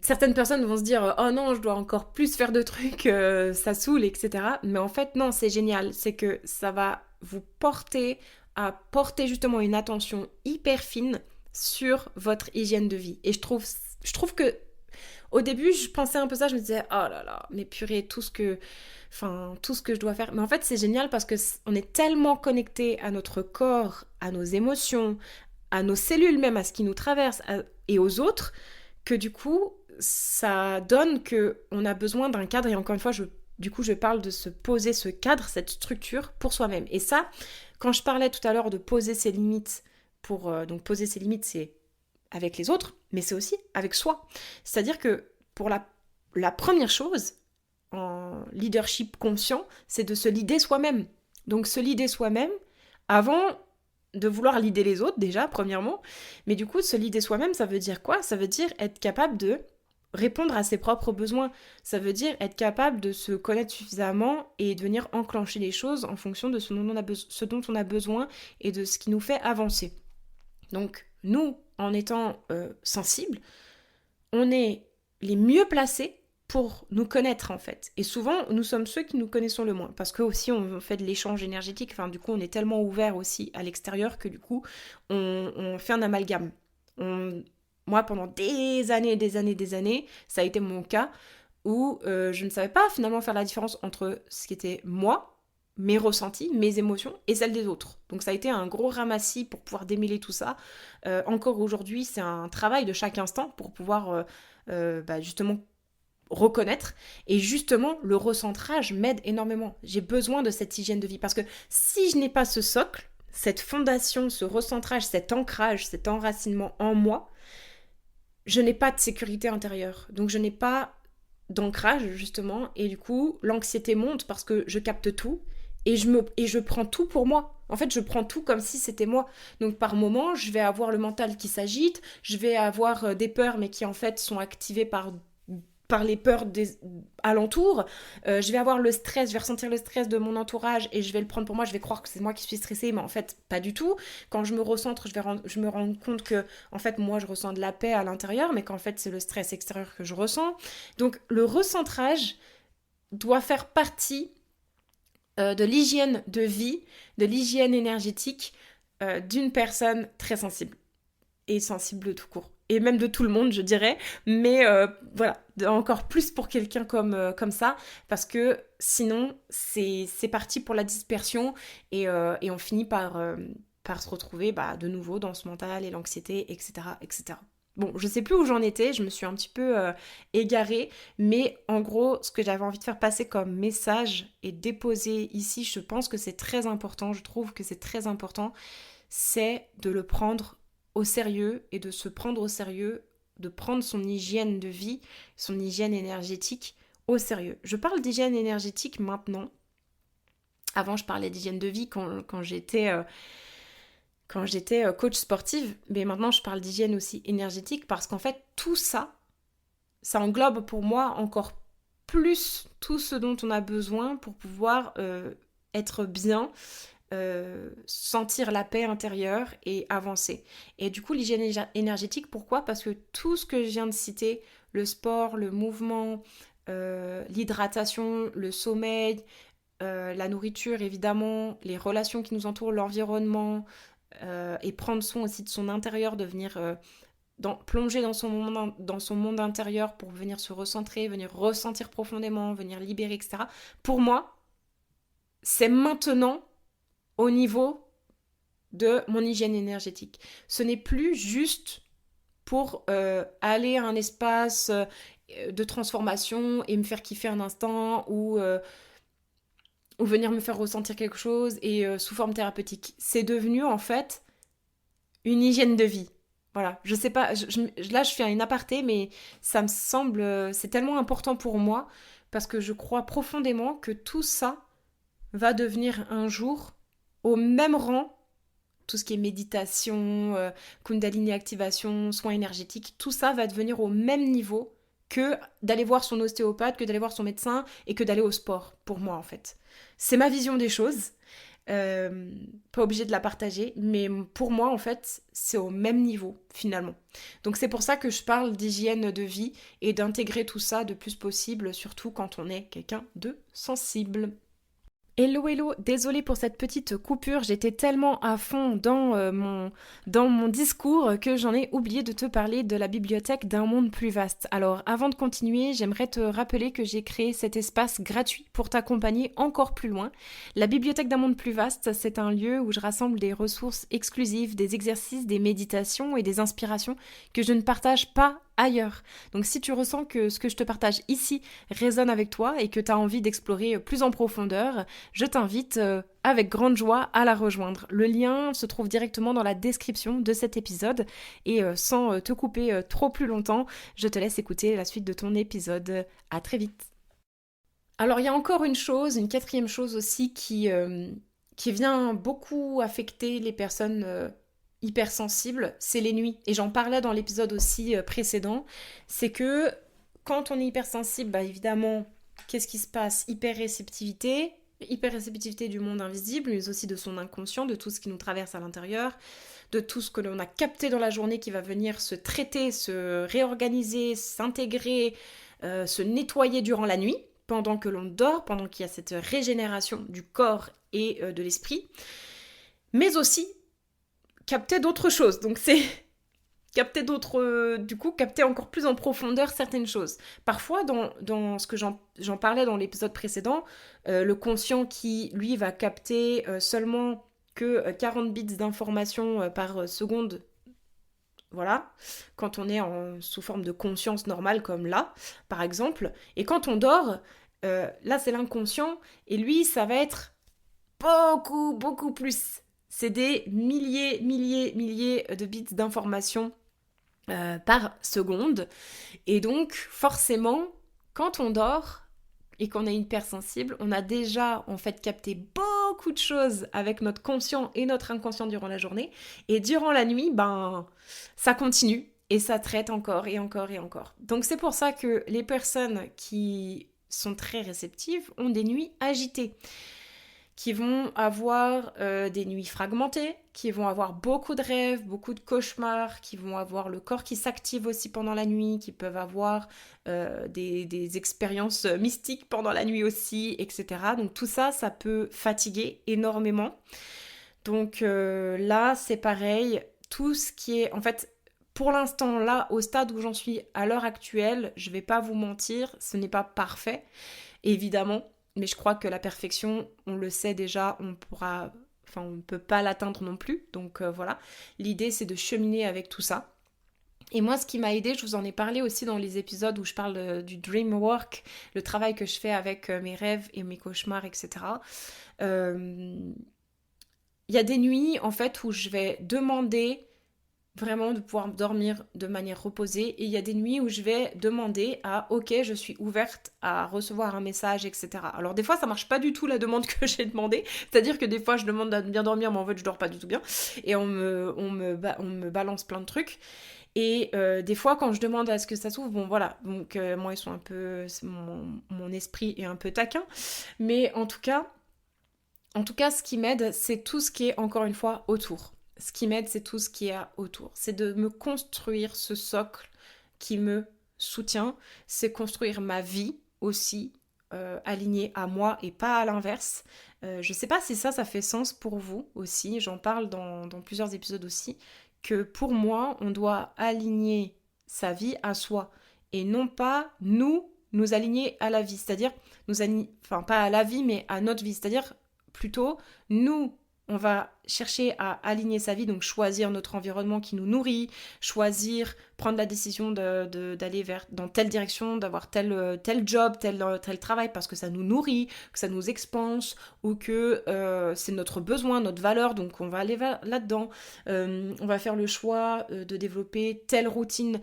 certaines personnes vont se dire oh non, je dois encore plus faire de trucs, ça saoule, etc. Mais en fait non, c'est génial, c'est que ça va vous porter à porter justement une attention hyper fine sur votre hygiène de vie. Et je trouve que au début, je pensais un peu ça, je me disais oh là là, mais purée, tout ce que je dois faire. Mais en fait, c'est génial parce que on est tellement connecté à notre corps, à nos émotions, à nos cellules même, à ce qui nous traverse et aux autres, que du coup, ça donne que on a besoin d'un cadre. Et encore une fois, je parle de se poser ce cadre, cette structure pour soi-même. Et ça, quand je parlais tout à l'heure de poser ses limites, donc poser ses limites, c'est avec les autres, mais c'est aussi avec soi. C'est-à-dire que pour la première chose, en leadership conscient, c'est de se leader soi-même. Donc se leader soi-même avant de vouloir leader les autres déjà, premièrement. Mais du coup, se leader soi-même, ça veut dire quoi? Ça veut dire être capable de répondre à ses propres besoins. Ça veut dire être capable de se connaître suffisamment et de venir enclencher les choses en fonction de ce dont on a besoin et de ce qui nous fait avancer. Donc, nous, en étant sensibles, on est les mieux placés pour nous connaître en fait. Et souvent, nous sommes ceux qui nous connaissons le moins. Parce que aussi, on fait de l'échange énergétique. Enfin, du coup, on est tellement ouvert aussi à l'extérieur que du coup, on fait un amalgame. Moi, pendant des années, ça a été mon cas où je ne savais pas finalement faire la différence entre ce qui était moi, mes ressentis, mes émotions et celles des autres. Donc ça a été un gros ramassis pour pouvoir démêler tout ça. Encore aujourd'hui, c'est un travail de chaque instant pour pouvoir justement reconnaître. Et justement, le recentrage m'aide énormément. J'ai besoin de cette hygiène de vie parce que si je n'ai pas ce socle, cette fondation, ce recentrage, cet ancrage, cet enracinement en moi, je n'ai pas de sécurité intérieure. Donc je n'ai pas d'ancrage justement et du coup l'anxiété monte parce que je capte tout et je prends tout pour moi. En fait, je prends tout comme si c'était moi. Donc par moment, je vais avoir le mental qui s'agite, je vais avoir des peurs mais qui en fait sont activées par les peurs des alentours. Je vais avoir le stress, je vais ressentir le stress de mon entourage et je vais le prendre pour moi, je vais croire que c'est moi qui suis stressée, mais en fait, pas du tout. Quand je me recentre, je me rends compte que, en fait, moi, je ressens de la paix à l'intérieur, mais qu'en fait, c'est le stress extérieur que je ressens. Donc, le recentrage doit faire partie de l'hygiène de vie, de l'hygiène énergétique d'une personne très sensible et sensible tout court. Et même de tout le monde, je dirais. Mais voilà, encore plus pour quelqu'un comme ça, parce que sinon, c'est parti pour la dispersion et on finit par se retrouver de nouveau dans ce mental et l'anxiété, etc., etc. Bon, je sais plus où j'en étais, je me suis un petit peu égarée, mais en gros, ce que j'avais envie de faire passer comme message et déposer ici, je pense que c'est très important, je trouve que c'est très important, c'est de le prendre au sérieux et de se prendre au sérieux, de prendre son hygiène de vie, son hygiène énergétique au sérieux. Je parle d'hygiène énergétique maintenant. Avant, je parlais d'hygiène de vie quand j'étais coach sportive, mais maintenant je parle d'hygiène aussi énergétique parce qu'en fait tout ça, ça englobe pour moi encore plus tout ce dont on a besoin pour pouvoir être bien, sentir la paix intérieure et avancer. Et du coup l'hygiène énergétique, pourquoi? Parce que tout ce que je viens de citer, le sport, le mouvement, l'hydratation, le sommeil, la nourriture évidemment, les relations qui nous entourent, l'environnement, et prendre soin aussi de son intérieur, de venir plonger dans son monde intérieur pour venir se recentrer, venir ressentir profondément, venir libérer, etc. Pour moi, c'est maintenant au niveau de mon hygiène énergétique. Ce n'est plus juste pour aller à un espace de transformation et me faire kiffer un instant ou venir me faire ressentir quelque chose et sous forme thérapeutique. C'est devenu en fait une hygiène de vie. Voilà, je sais pas, là je fais une aparté, mais ça me semble, c'est tellement important pour moi parce que je crois profondément que tout ça va devenir un jour au même rang, tout ce qui est méditation, Kundalini activation, soins énergétiques, tout ça va devenir au même niveau que d'aller voir son ostéopathe, que d'aller voir son médecin et que d'aller au sport, pour moi en fait. C'est ma vision des choses. Pas obligé de la partager, mais pour moi en fait c'est au même niveau finalement. Donc c'est pour ça que je parle d'hygiène de vie et d'intégrer tout ça de plus possible, surtout quand on est quelqu'un de sensible. Hello hello, désolée pour cette petite coupure, j'étais tellement à fond dans mon discours que j'en ai oublié de te parler de la bibliothèque d'un monde plus vaste. Alors avant de continuer, j'aimerais te rappeler que j'ai créé cet espace gratuit pour t'accompagner encore plus loin. La bibliothèque d'un monde plus vaste, c'est un lieu où je rassemble des ressources exclusives, des exercices, des méditations et des inspirations que je ne partage pas ailleurs. Donc si tu ressens que ce que je te partage ici résonne avec toi et que tu as envie d'explorer plus en profondeur, je t'invite avec grande joie à la rejoindre. Le lien se trouve directement dans la description de cet épisode et sans te couper trop plus longtemps, je te laisse écouter la suite de ton épisode. À très vite. Alors il y a encore une chose, une quatrième chose aussi qui vient beaucoup affecter les personnes hypersensibles, c'est les nuits. Et j'en parlais dans l'épisode aussi précédent. C'est que quand on est hypersensible, bah évidemment, qu'est-ce qui se passe? Hyperréceptivité du monde invisible, mais aussi de son inconscient, de tout ce qui nous traverse à l'intérieur, de tout ce que l'on a capté dans la journée qui va venir se traiter, se réorganiser, s'intégrer, se nettoyer durant la nuit, pendant que l'on dort, pendant qu'il y a cette régénération du corps et de l'esprit, mais aussi capter d'autres choses. Donc c'est capter capter encore plus en profondeur certaines choses. Parfois, dans ce que j'en parlais dans l'épisode précédent, le conscient qui, lui, va capter seulement que 40 bits d'informations par seconde, voilà, quand on est sous forme de conscience normale comme là, par exemple, et quand on dort, là c'est l'inconscient, et lui, ça va être beaucoup, beaucoup plus. C'est des milliers de bits d'informations par seconde. Et donc, forcément, quand on dort et qu'on est hypersensible, on a déjà en fait capté beaucoup de choses avec notre conscient et notre inconscient durant la journée. Et durant la nuit, ben, ça continue et ça traite encore et encore et encore. Donc c'est pour ça que les personnes qui sont très réceptives ont des nuits agitées, qui vont avoir des nuits fragmentées, qui vont avoir beaucoup de rêves, beaucoup de cauchemars, qui vont avoir le corps qui s'active aussi pendant la nuit, qui peuvent avoir des expériences mystiques pendant la nuit aussi, etc. Donc tout ça, ça peut fatiguer énormément. Donc là, c'est pareil, tout ce qui est... En fait, pour l'instant, là, au stade où j'en suis à l'heure actuelle, je vais pas vous mentir, ce n'est pas parfait, évidemment. Mais je crois que la perfection, on le sait déjà, on ne peut pas l'atteindre non plus. Donc voilà, l'idée c'est de cheminer avec tout ça. Et moi, ce qui m'a aidé, je vous en ai parlé aussi dans les épisodes où je parle du dream work, le travail que je fais avec mes rêves et mes cauchemars, etc. Il y a des nuits en fait où je vais demander vraiment de pouvoir dormir de manière reposée, et il y a des nuits où je vais demander ok, je suis ouverte à recevoir un message, etc. Alors des fois ça marche pas du tout la demande que j'ai demandée, c'est-à-dire que des fois je demande à bien dormir mais en fait je dors pas du tout bien et on me balance plein de trucs. Et des fois quand je demande à ce que ça s'ouvre, bon voilà, donc moi ils sont un peu, mon esprit est un peu taquin, mais en tout cas ce qui m'aide c'est tout ce qui est encore une fois autour. Ce qui m'aide, c'est tout ce qui est autour. C'est de me construire ce socle qui me soutient. C'est construire ma vie aussi, alignée à moi et pas à l'inverse. Je sais pas si ça fait sens pour vous aussi. J'en parle dans plusieurs épisodes aussi. Que pour moi, on doit aligner sa vie à soi. Et non pas nous aligner à la vie. C'est-à-dire, enfin pas à la vie, mais à notre vie. C'est-à-dire, plutôt, on va chercher à aligner sa vie, donc choisir notre environnement qui nous nourrit, prendre la décision d'aller dans telle direction, d'avoir tel job, tel travail, parce que ça nous nourrit, que ça nous expanse, ou que c'est notre besoin, notre valeur, donc on va aller là-dedans. On va faire le choix de développer telle routine,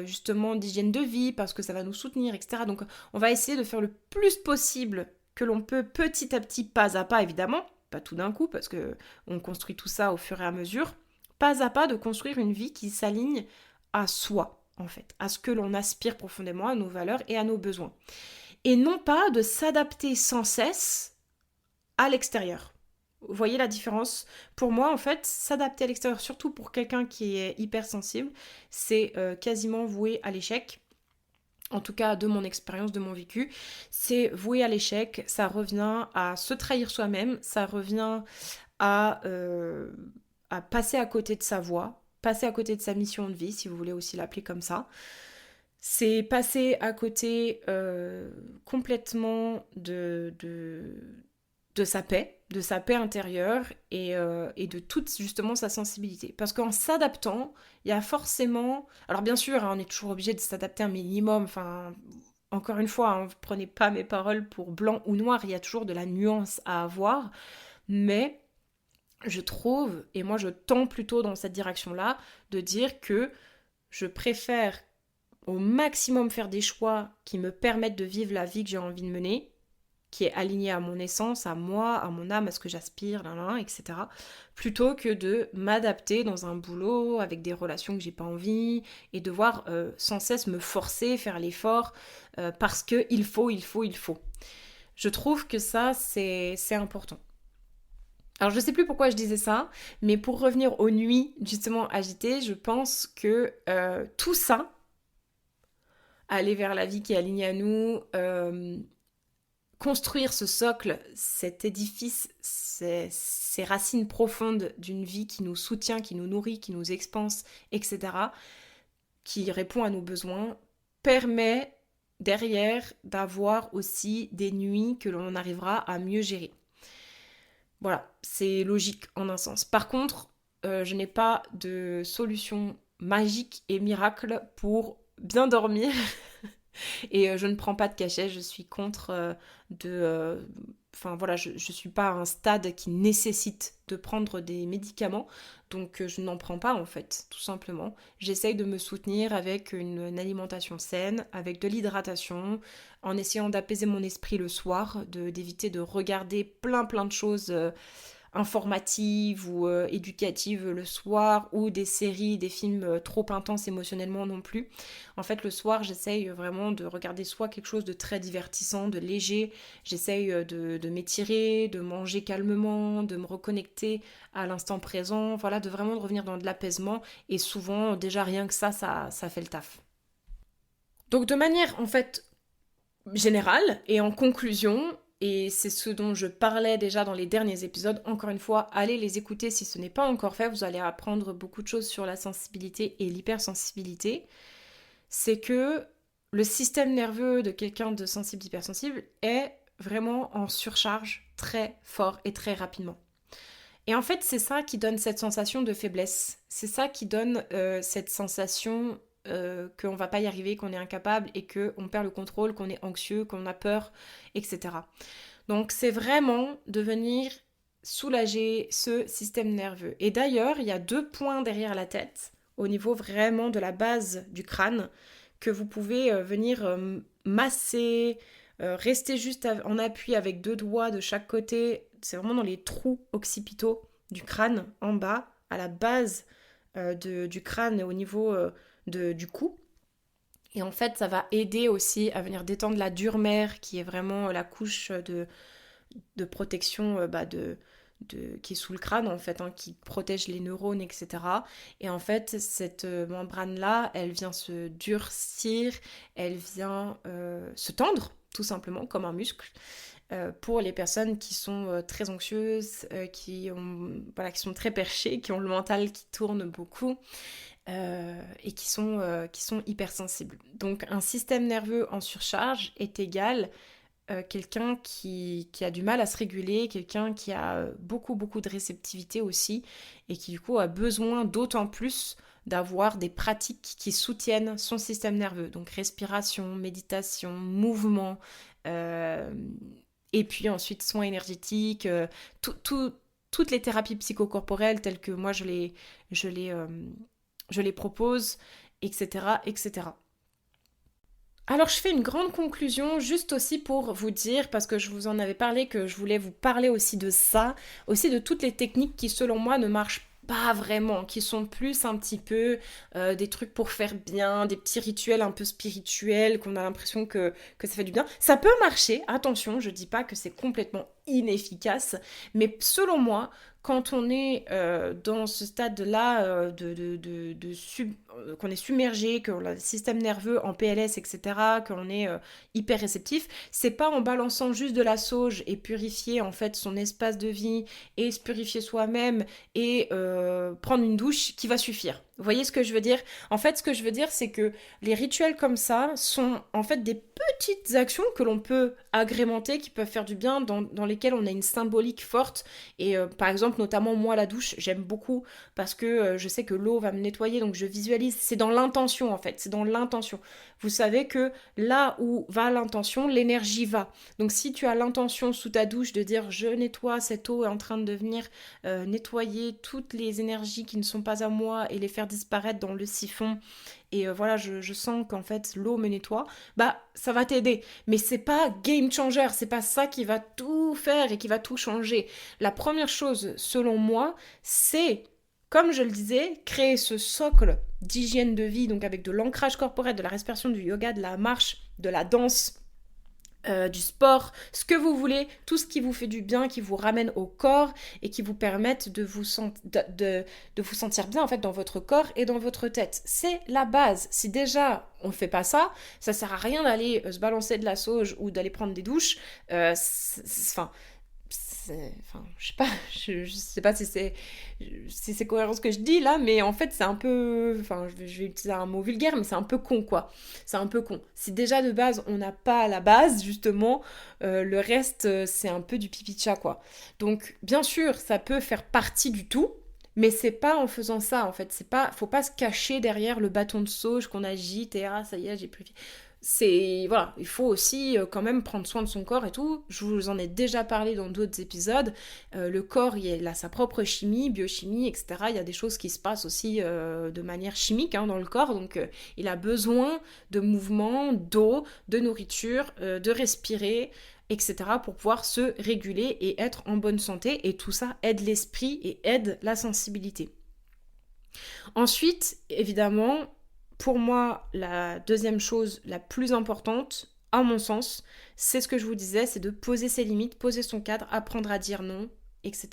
justement, d'hygiène de vie, parce que ça va nous soutenir, etc. Donc on va essayer de faire le plus possible que l'on peut, petit à petit, pas à pas, évidemment, pas tout d'un coup, parce que on construit tout ça au fur et à mesure, pas à pas de construire une vie qui s'aligne à soi, en fait, à ce que l'on aspire profondément, à nos valeurs et à nos besoins. Et non pas de s'adapter sans cesse à l'extérieur. Vous voyez la différence? Pour moi, en fait, s'adapter à l'extérieur, surtout pour quelqu'un qui est hypersensible, c'est quasiment voué à l'échec. En tout cas, de mon expérience, de mon vécu, c'est voué à l'échec. Ça revient à se trahir soi-même, ça revient à passer à côté de sa voie, passer à côté de sa mission de vie, si vous voulez aussi l'appeler comme ça. C'est passer à côté complètement de sa paix intérieure et de toute justement sa sensibilité. Parce qu'en s'adaptant, il y a forcément... Alors bien sûr, hein, on est toujours obligé de s'adapter un minimum, enfin... Encore une fois, hein, vous prenez pas mes paroles pour blanc ou noir, il y a toujours de la nuance à avoir, mais je trouve, et moi je tends plutôt dans cette direction-là, de dire que je préfère au maximum faire des choix qui me permettent de vivre la vie que j'ai envie de mener, qui est alignée à mon essence, à moi, à mon âme, à ce que j'aspire, etc. Plutôt que de m'adapter dans un boulot avec des relations que j'ai pas envie et devoir sans cesse me forcer, faire l'effort parce que il faut. Je trouve que ça, c'est important. Alors je sais plus pourquoi je disais ça, mais pour revenir aux nuits justement agitées, je pense que tout ça, aller vers la vie qui est alignée à nous, construire ce socle, cet édifice, ces racines profondes d'une vie qui nous soutient, qui nous nourrit, qui nous expanse, etc., qui répond à nos besoins, permet derrière d'avoir aussi des nuits que l'on arrivera à mieux gérer. Voilà, c'est logique en un sens. Par contre, je n'ai pas de solution magique et miracle pour bien dormir. Et je ne prends pas de cachet, je suis contre Enfin voilà, je ne suis pas à un stade qui nécessite de prendre des médicaments, donc je n'en prends pas en fait, tout simplement. J'essaye de me soutenir avec une alimentation saine, avec de l'hydratation, en essayant d'apaiser mon esprit le soir, d'éviter de regarder plein de choses informatives ou éducatives le soir, ou des séries, des films trop intenses émotionnellement non plus. En fait, le soir, j'essaye vraiment de regarder soit quelque chose de très divertissant, de léger, j'essaye de m'étirer, de manger calmement, de me reconnecter à l'instant présent, voilà, de vraiment revenir dans de l'apaisement, et souvent, déjà rien que ça fait le taf. Donc de manière, en fait, générale, et en conclusion, et c'est ce dont je parlais déjà dans les derniers épisodes, encore une fois, allez les écouter si ce n'est pas encore fait, vous allez apprendre beaucoup de choses sur la sensibilité et l'hypersensibilité. C'est que le système nerveux de quelqu'un de sensible, hypersensible est vraiment en surcharge très fort et très rapidement. Et en fait, c'est ça qui donne cette sensation de faiblesse. C'est ça qui donne cette sensation qu'on va pas y arriver, qu'on est incapable et qu'on perd le contrôle, qu'on est anxieux, qu'on a peur, etc. Donc c'est vraiment de venir soulager ce système nerveux. Et d'ailleurs, il y a 2 points derrière la tête, au niveau vraiment de la base du crâne, que vous pouvez venir masser, rester juste en appui avec 2 doigts de chaque côté. C'est vraiment dans les trous occipitaux du crâne, en bas, à la base du crâne, au niveau du cou. Et en fait, ça va aider aussi à venir détendre la dure-mère, qui est vraiment la couche de protection qui est sous le crâne, en fait, hein, qui protège les neurones, etc. Et en fait, cette membrane-là, elle vient se durcir, elle vient se tendre, tout simplement, comme un muscle. Pour les personnes qui sont très anxieuses, qui sont très perchées, qui ont le mental qui tourne beaucoup et qui sont hypersensibles. Donc un système nerveux en surcharge est égal quelqu'un qui a du mal à se réguler, quelqu'un qui a beaucoup de réceptivité aussi et qui du coup a besoin d'autant plus d'avoir des pratiques qui soutiennent son système nerveux. Donc respiration, méditation, mouvement, et puis ensuite soins énergétiques, toutes les thérapies psychocorporelles telles que moi je les propose, etc., etc. Alors je fais une grande conclusion juste aussi pour vous dire, parce que je vous en avais parlé, que je voulais vous parler aussi de ça, aussi de toutes les techniques qui selon moi ne marchent pas vraiment, qui sont plus un petit peu des trucs pour faire bien, des petits rituels un peu spirituels, qu'on a l'impression que ça fait du bien. Ça peut marcher, attention, je dis pas que c'est complètement inefficace, mais selon moi, quand on est dans ce stade-là qu'on est submergé, que le système nerveux en PLS, etc., qu'on est hyper réceptif, c'est pas en balançant juste de la sauge et purifier en fait son espace de vie et se purifier soi-même et prendre une douche qui va suffire. Vous voyez ce que je veux dire? En fait, ce que je veux dire, c'est que les rituels comme ça sont en fait des petites actions que l'on peut agrémenter, qui peuvent faire du bien, dans lesquelles on a une symbolique forte. Et par exemple, notamment moi, la douche, j'aime beaucoup parce que je sais que l'eau va me nettoyer, donc je visualise. C'est dans l'intention en fait, c'est dans l'intention. Vous savez que là où va l'intention, l'énergie va. Donc si tu as l'intention sous ta douche de dire je nettoie, cette eau est en train de venir nettoyer toutes les énergies qui ne sont pas à moi et les faire disparaître dans le siphon, et voilà, je sens qu'en fait l'eau me nettoie, bah ça va t'aider. Mais c'est pas game changer, c'est pas ça qui va tout faire et qui va tout changer. La première chose, selon moi, c'est, comme je le disais, créer ce socle d'hygiène de vie, donc avec de l'ancrage corporel, de la respiration, du yoga, de la marche, de la danse, du sport, ce que vous voulez, tout ce qui vous fait du bien, qui vous ramène au corps et qui vous permette de vous sentir bien en fait dans votre corps et dans votre tête. C'est la base. Si déjà on ne fait pas ça, ça sert à rien d'aller se balancer de la sauge ou d'aller prendre des douches. Enfin, je sais pas, je sais pas si c'est cohérent ce que je dis là, mais en fait c'est un peu, enfin je vais utiliser un mot vulgaire, mais c'est un peu con quoi. C'est un peu con. Si déjà de base on n'a pas la base justement, le reste c'est un peu du pipi de chat quoi. Donc bien sûr ça peut faire partie du tout. Mais c'est pas en faisant ça en fait, c'est pas, faut pas se cacher derrière le bâton de sauge qu'on agite et ah ça y est j'ai purifié. C'est voilà, il faut aussi quand même prendre soin de son corps et tout. Je vous en ai déjà parlé dans d'autres épisodes. Le corps, il a sa propre chimie, biochimie, etc. Il y a des choses qui se passent aussi de manière chimique hein, dans le corps, donc il a besoin de mouvement, d'eau, de nourriture, de respirer, etc. pour pouvoir se réguler et être en bonne santé. Et tout ça aide l'esprit et aide la sensibilité. Ensuite, évidemment, pour moi, la deuxième chose la plus importante, à mon sens, c'est ce que je vous disais, c'est de poser ses limites, poser son cadre, apprendre à dire non, etc.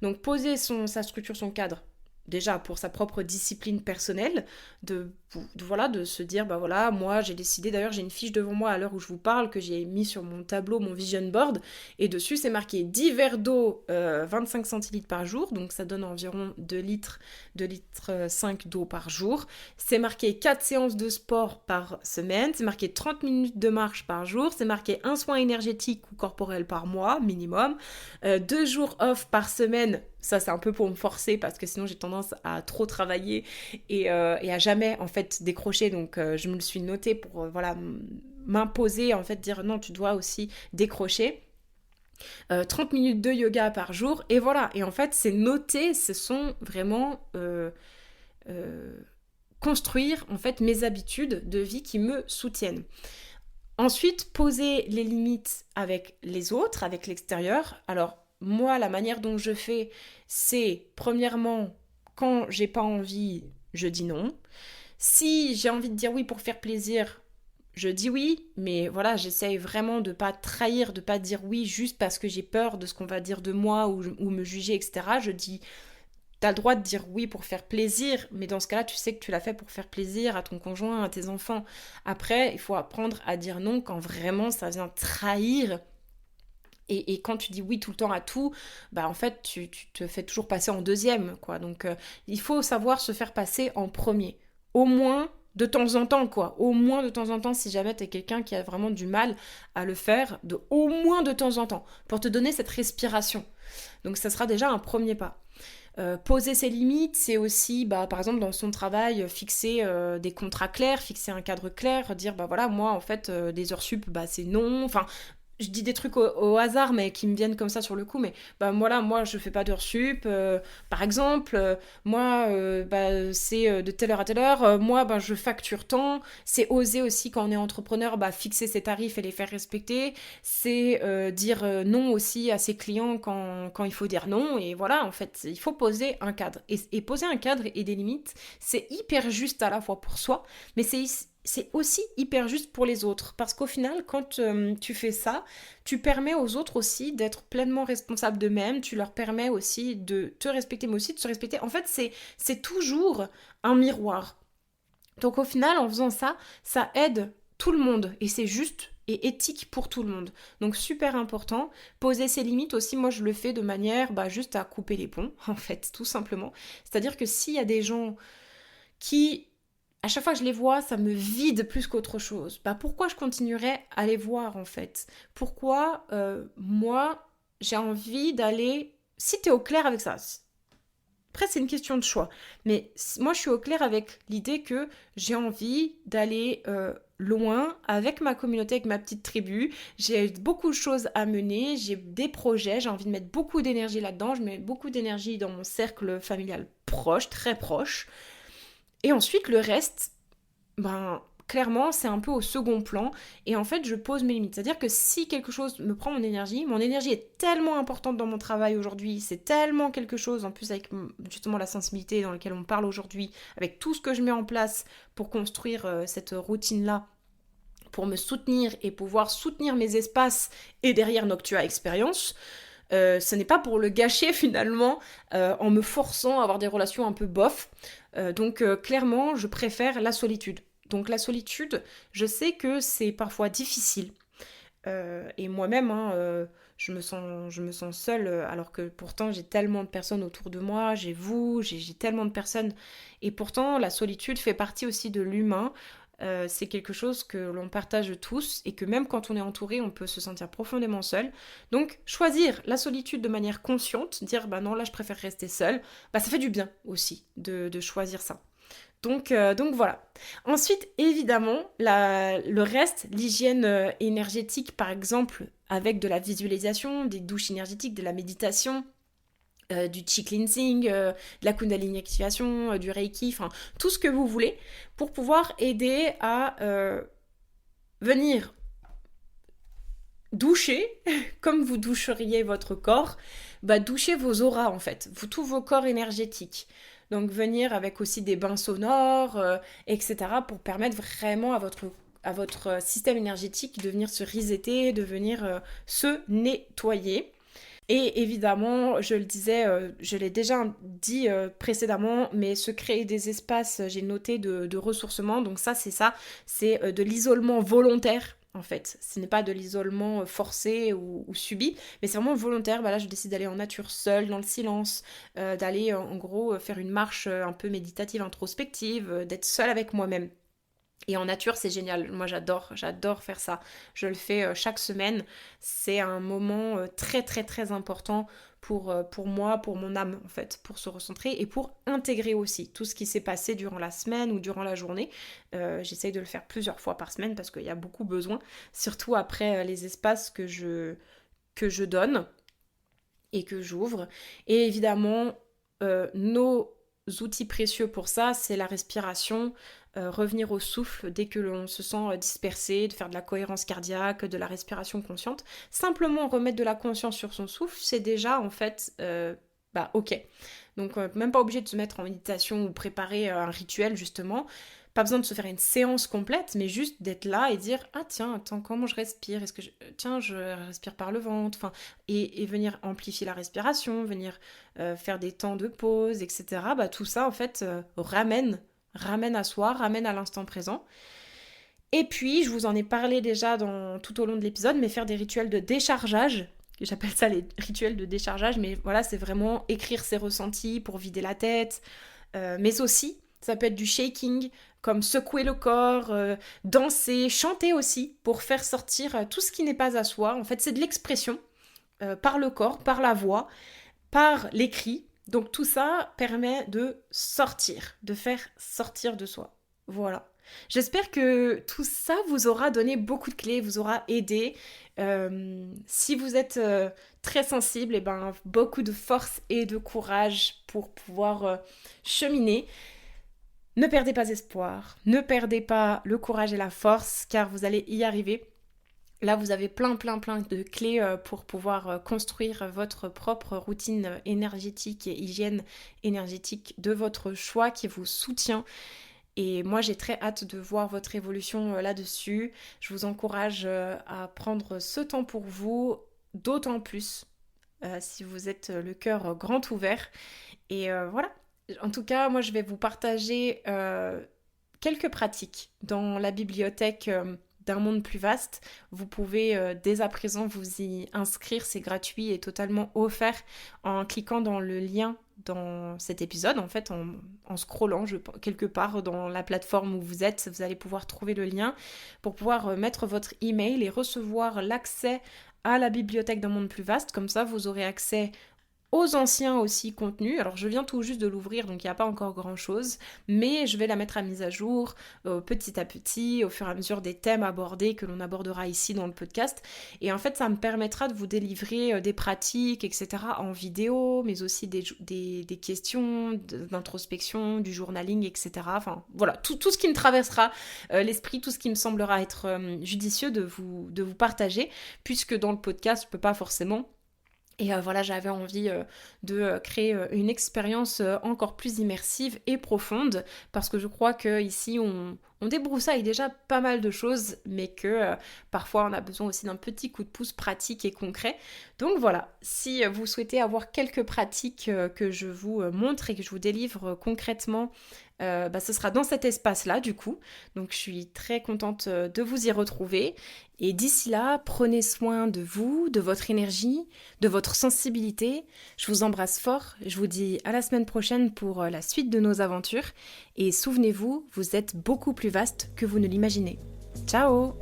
Donc poser sa structure, son cadre, déjà pour sa propre discipline personnelle, voilà, de se dire, bah voilà, moi j'ai décidé, d'ailleurs j'ai une fiche devant moi à l'heure où je vous parle, que j'ai mis sur mon tableau, mon vision board, et dessus c'est marqué 10 verres d'eau, 25 centilitres par jour, donc ça donne environ 2 litres, 5 d'eau par jour. C'est marqué 4 séances de sport par semaine, c'est marqué 30 minutes de marche par jour, c'est marqué un soin énergétique ou corporel par mois, minimum, 2 jours off par semaine. Ça c'est un peu pour me forcer parce que sinon j'ai tendance à trop travailler et à jamais en fait décrocher, donc je me le suis noté pour voilà m'imposer en fait, dire non tu dois aussi décrocher. 30 minutes de yoga par jour et voilà, et en fait c'est noté, ce sont vraiment construire en fait mes habitudes de vie qui me soutiennent. Ensuite, poser les limites avec les autres, avec l'extérieur. Alors moi, la manière dont je fais, c'est premièrement, quand j'ai pas envie, je dis non. Si j'ai envie de dire oui pour faire plaisir, je dis oui, mais voilà, j'essaye vraiment de pas trahir, de pas dire oui juste parce que j'ai peur de ce qu'on va dire de moi ou me juger, etc. Je dis, t'as le droit de dire oui pour faire plaisir, mais dans ce cas-là, tu sais que tu l'as fait pour faire plaisir à ton conjoint, à tes enfants. Après, il faut apprendre à dire non quand vraiment ça vient trahir. Et quand tu dis oui tout le temps à tout, bah en fait, tu te fais toujours passer en deuxième, quoi. Donc, il faut savoir se faire passer en premier. Au moins de temps en temps, quoi. Au moins de temps en temps, si jamais t'es quelqu'un qui a vraiment du mal à le faire, de au moins de temps en temps, pour te donner cette respiration. Donc, ça sera déjà un premier pas. Poser ses limites, c'est aussi, bah, par exemple, dans son travail, fixer des contrats clairs, fixer un cadre clair, dire, bah voilà, moi, en fait, des heures sup, bah c'est non. Enfin, je dis des trucs au hasard, mais qui me viennent comme ça sur le coup, mais bah voilà, moi je fais pas d'heures sup, par exemple, moi bah, c'est de telle heure à telle heure, moi bah, je facture tant, c'est oser aussi quand on est entrepreneur, bah, fixer ses tarifs et les faire respecter, c'est dire non aussi à ses clients quand il faut dire non, et voilà, en fait, il faut poser un cadre. Et poser un cadre et des limites, c'est hyper juste à la fois pour soi, mais c'est aussi hyper juste pour les autres. Parce qu'au final, quand tu fais ça, tu permets aux autres aussi d'être pleinement responsables d'eux-mêmes. Tu leur permets aussi de te respecter, mais aussi de se respecter. En fait, c'est toujours un miroir. Donc au final, en faisant ça, ça aide tout le monde. Et c'est juste et éthique pour tout le monde. Donc super important. Poser ses limites aussi, moi je le fais de manière bah, juste à couper les ponts, en fait, tout simplement. C'est-à-dire que s'il y a des gens qui à chaque fois que je les vois, ça me vide plus qu'autre chose. Bah pourquoi je continuerais à les voir en fait? Pourquoi moi j'ai envie d'aller. Si t'es au clair avec ça, après c'est une question de choix. Mais moi je suis au clair avec l'idée que j'ai envie d'aller loin avec ma communauté, avec ma petite tribu. J'ai beaucoup de choses à mener, j'ai des projets, j'ai envie de mettre beaucoup d'énergie là-dedans. Je mets beaucoup d'énergie dans mon cercle familial proche, très proche. Et ensuite, le reste, ben, clairement, c'est un peu au second plan. Et en fait, je pose mes limites. C'est-à-dire que si quelque chose me prend mon énergie est tellement importante dans mon travail aujourd'hui, c'est tellement quelque chose, en plus avec justement la sensibilité dans laquelle on parle aujourd'hui, avec tout ce que je mets en place pour construire cette routine-là, pour me soutenir et pouvoir soutenir mes espaces et derrière Noctua Experience. Ce n'est pas pour le gâcher finalement en me forçant à avoir des relations un peu bof. Donc clairement, je préfère la solitude. Donc la solitude, je sais que c'est parfois difficile. Et moi-même, hein, je me sens seule, alors que pourtant j'ai tellement de personnes autour de moi, j'ai vous, j'ai tellement de personnes. Et pourtant, la solitude fait partie aussi de l'humain. C'est quelque chose que l'on partage tous et que même quand on est entouré, on peut se sentir profondément seul. Donc choisir la solitude de manière consciente, dire bah non là je préfère rester seule, bah ça fait du bien aussi de choisir ça. Donc voilà. Ensuite, évidemment, le reste, l'hygiène énergétique, par exemple, avec de la visualisation, des douches énergétiques, de la méditation, du chi cleansing, de la kundalini activation, du reiki, enfin tout ce que vous voulez, pour pouvoir aider à venir doucher, comme vous doucheriez votre corps, bah doucher vos auras en fait, tous vos corps énergétiques. Donc venir avec aussi des bains sonores, etc. pour permettre vraiment à votre système énergétique de venir se resetter, de venir se nettoyer. Et évidemment, je le disais, je l'ai déjà dit précédemment, mais se créer des espaces, j'ai noté, de ressourcement. Donc ça, c'est de l'isolement volontaire. En fait, ce n'est pas de l'isolement forcé ou subi, mais c'est vraiment volontaire. Bah là, je décide d'aller en nature seule, dans le silence, d'aller en gros faire une marche un peu méditative, introspective, d'être seule avec moi-même. Et en nature, c'est génial. Moi, j'adore faire ça. Je le fais chaque semaine. C'est un moment très, très, très important pour moi, pour mon âme, en fait, pour se recentrer et pour intégrer aussi tout ce qui s'est passé durant la semaine ou durant la journée. J'essaye de le faire plusieurs fois par semaine parce qu'il y a beaucoup besoin, surtout après les espaces que je donne et que j'ouvre. Et évidemment, nos outils précieux pour ça, c'est la respiration, revenir au souffle dès que l'on se sent dispersé, de faire de la cohérence cardiaque, de la respiration consciente. Simplement remettre de la conscience sur son souffle, c'est déjà en fait bah ok. Donc même pas obligé de se mettre en méditation ou préparer un rituel justement. Pas besoin de se faire une séance complète, mais juste d'être là et dire ah tiens attends comment je respire, est-ce que tiens je respire par le ventre, enfin et venir amplifier la respiration, venir faire des temps de pause, etc. Bah tout ça en fait ramène à soi, ramène à l'instant présent. Et puis, je vous en ai parlé déjà tout au long de l'épisode, mais faire des rituels de déchargeage. J'appelle ça les rituels de déchargeage, mais voilà, c'est vraiment écrire ses ressentis pour vider la tête. Mais aussi, ça peut être du shaking, comme secouer le corps, danser, chanter aussi, pour faire sortir tout ce qui n'est pas à soi. En fait, c'est de l'expression par le corps, par la voix, par l'écrit. Donc tout ça permet de sortir, de faire sortir de soi. Voilà. J'espère que tout ça vous aura donné beaucoup de clés, vous aura aidé. Si vous êtes très sensible, et ben, beaucoup de force et de courage pour pouvoir cheminer. Ne perdez pas espoir, ne perdez pas le courage et la force, car vous allez y arriver. Là, vous avez plein de clés pour pouvoir construire votre propre routine énergétique et hygiène énergétique de votre choix qui vous soutient. Et moi, j'ai très hâte de voir votre évolution là-dessus. Je vous encourage à prendre ce temps pour vous, d'autant plus si vous êtes le cœur grand ouvert. Et voilà. En tout cas, moi, je vais vous partager quelques pratiques dans la bibliothèque d'un monde plus vaste. Vous pouvez dès à présent vous y inscrire, c'est gratuit et totalement offert en cliquant dans le lien dans cet épisode, en fait, en scrollant quelque part dans la plateforme où vous êtes, vous allez pouvoir trouver le lien pour pouvoir mettre votre email et recevoir l'accès à la bibliothèque d'un monde plus vaste. Comme ça, vous aurez accès aux anciens aussi contenus. Alors je viens tout juste de l'ouvrir, donc il n'y a pas encore grand chose, mais je vais la mettre à mise à jour petit à petit, au fur et à mesure des thèmes abordés que l'on abordera ici dans le podcast. Et en fait, ça me permettra de vous délivrer des pratiques, etc. en vidéo, mais aussi des questions d'introspection, du journaling, etc. Enfin voilà, tout ce qui me traversera l'esprit, tout ce qui me semblera être judicieux de vous partager, puisque dans le podcast, je ne peux pas forcément. Et voilà, j'avais envie de créer une expérience encore plus immersive et profonde, parce que je crois qu'ici, on débroussaille déjà pas mal de choses, mais que parfois on a besoin aussi d'un petit coup de pouce pratique et concret. Donc voilà, si vous souhaitez avoir quelques pratiques que je vous montre et que je vous délivre concrètement, ce sera dans cet espace-là du coup. Donc je suis très contente de vous y retrouver. Et d'ici là, prenez soin de vous, de votre énergie, de votre sensibilité. Je vous embrasse fort. Je vous dis à la semaine prochaine pour la suite de nos aventures. Et souvenez-vous, vous êtes beaucoup plus vaste que vous ne l'imaginez. Ciao!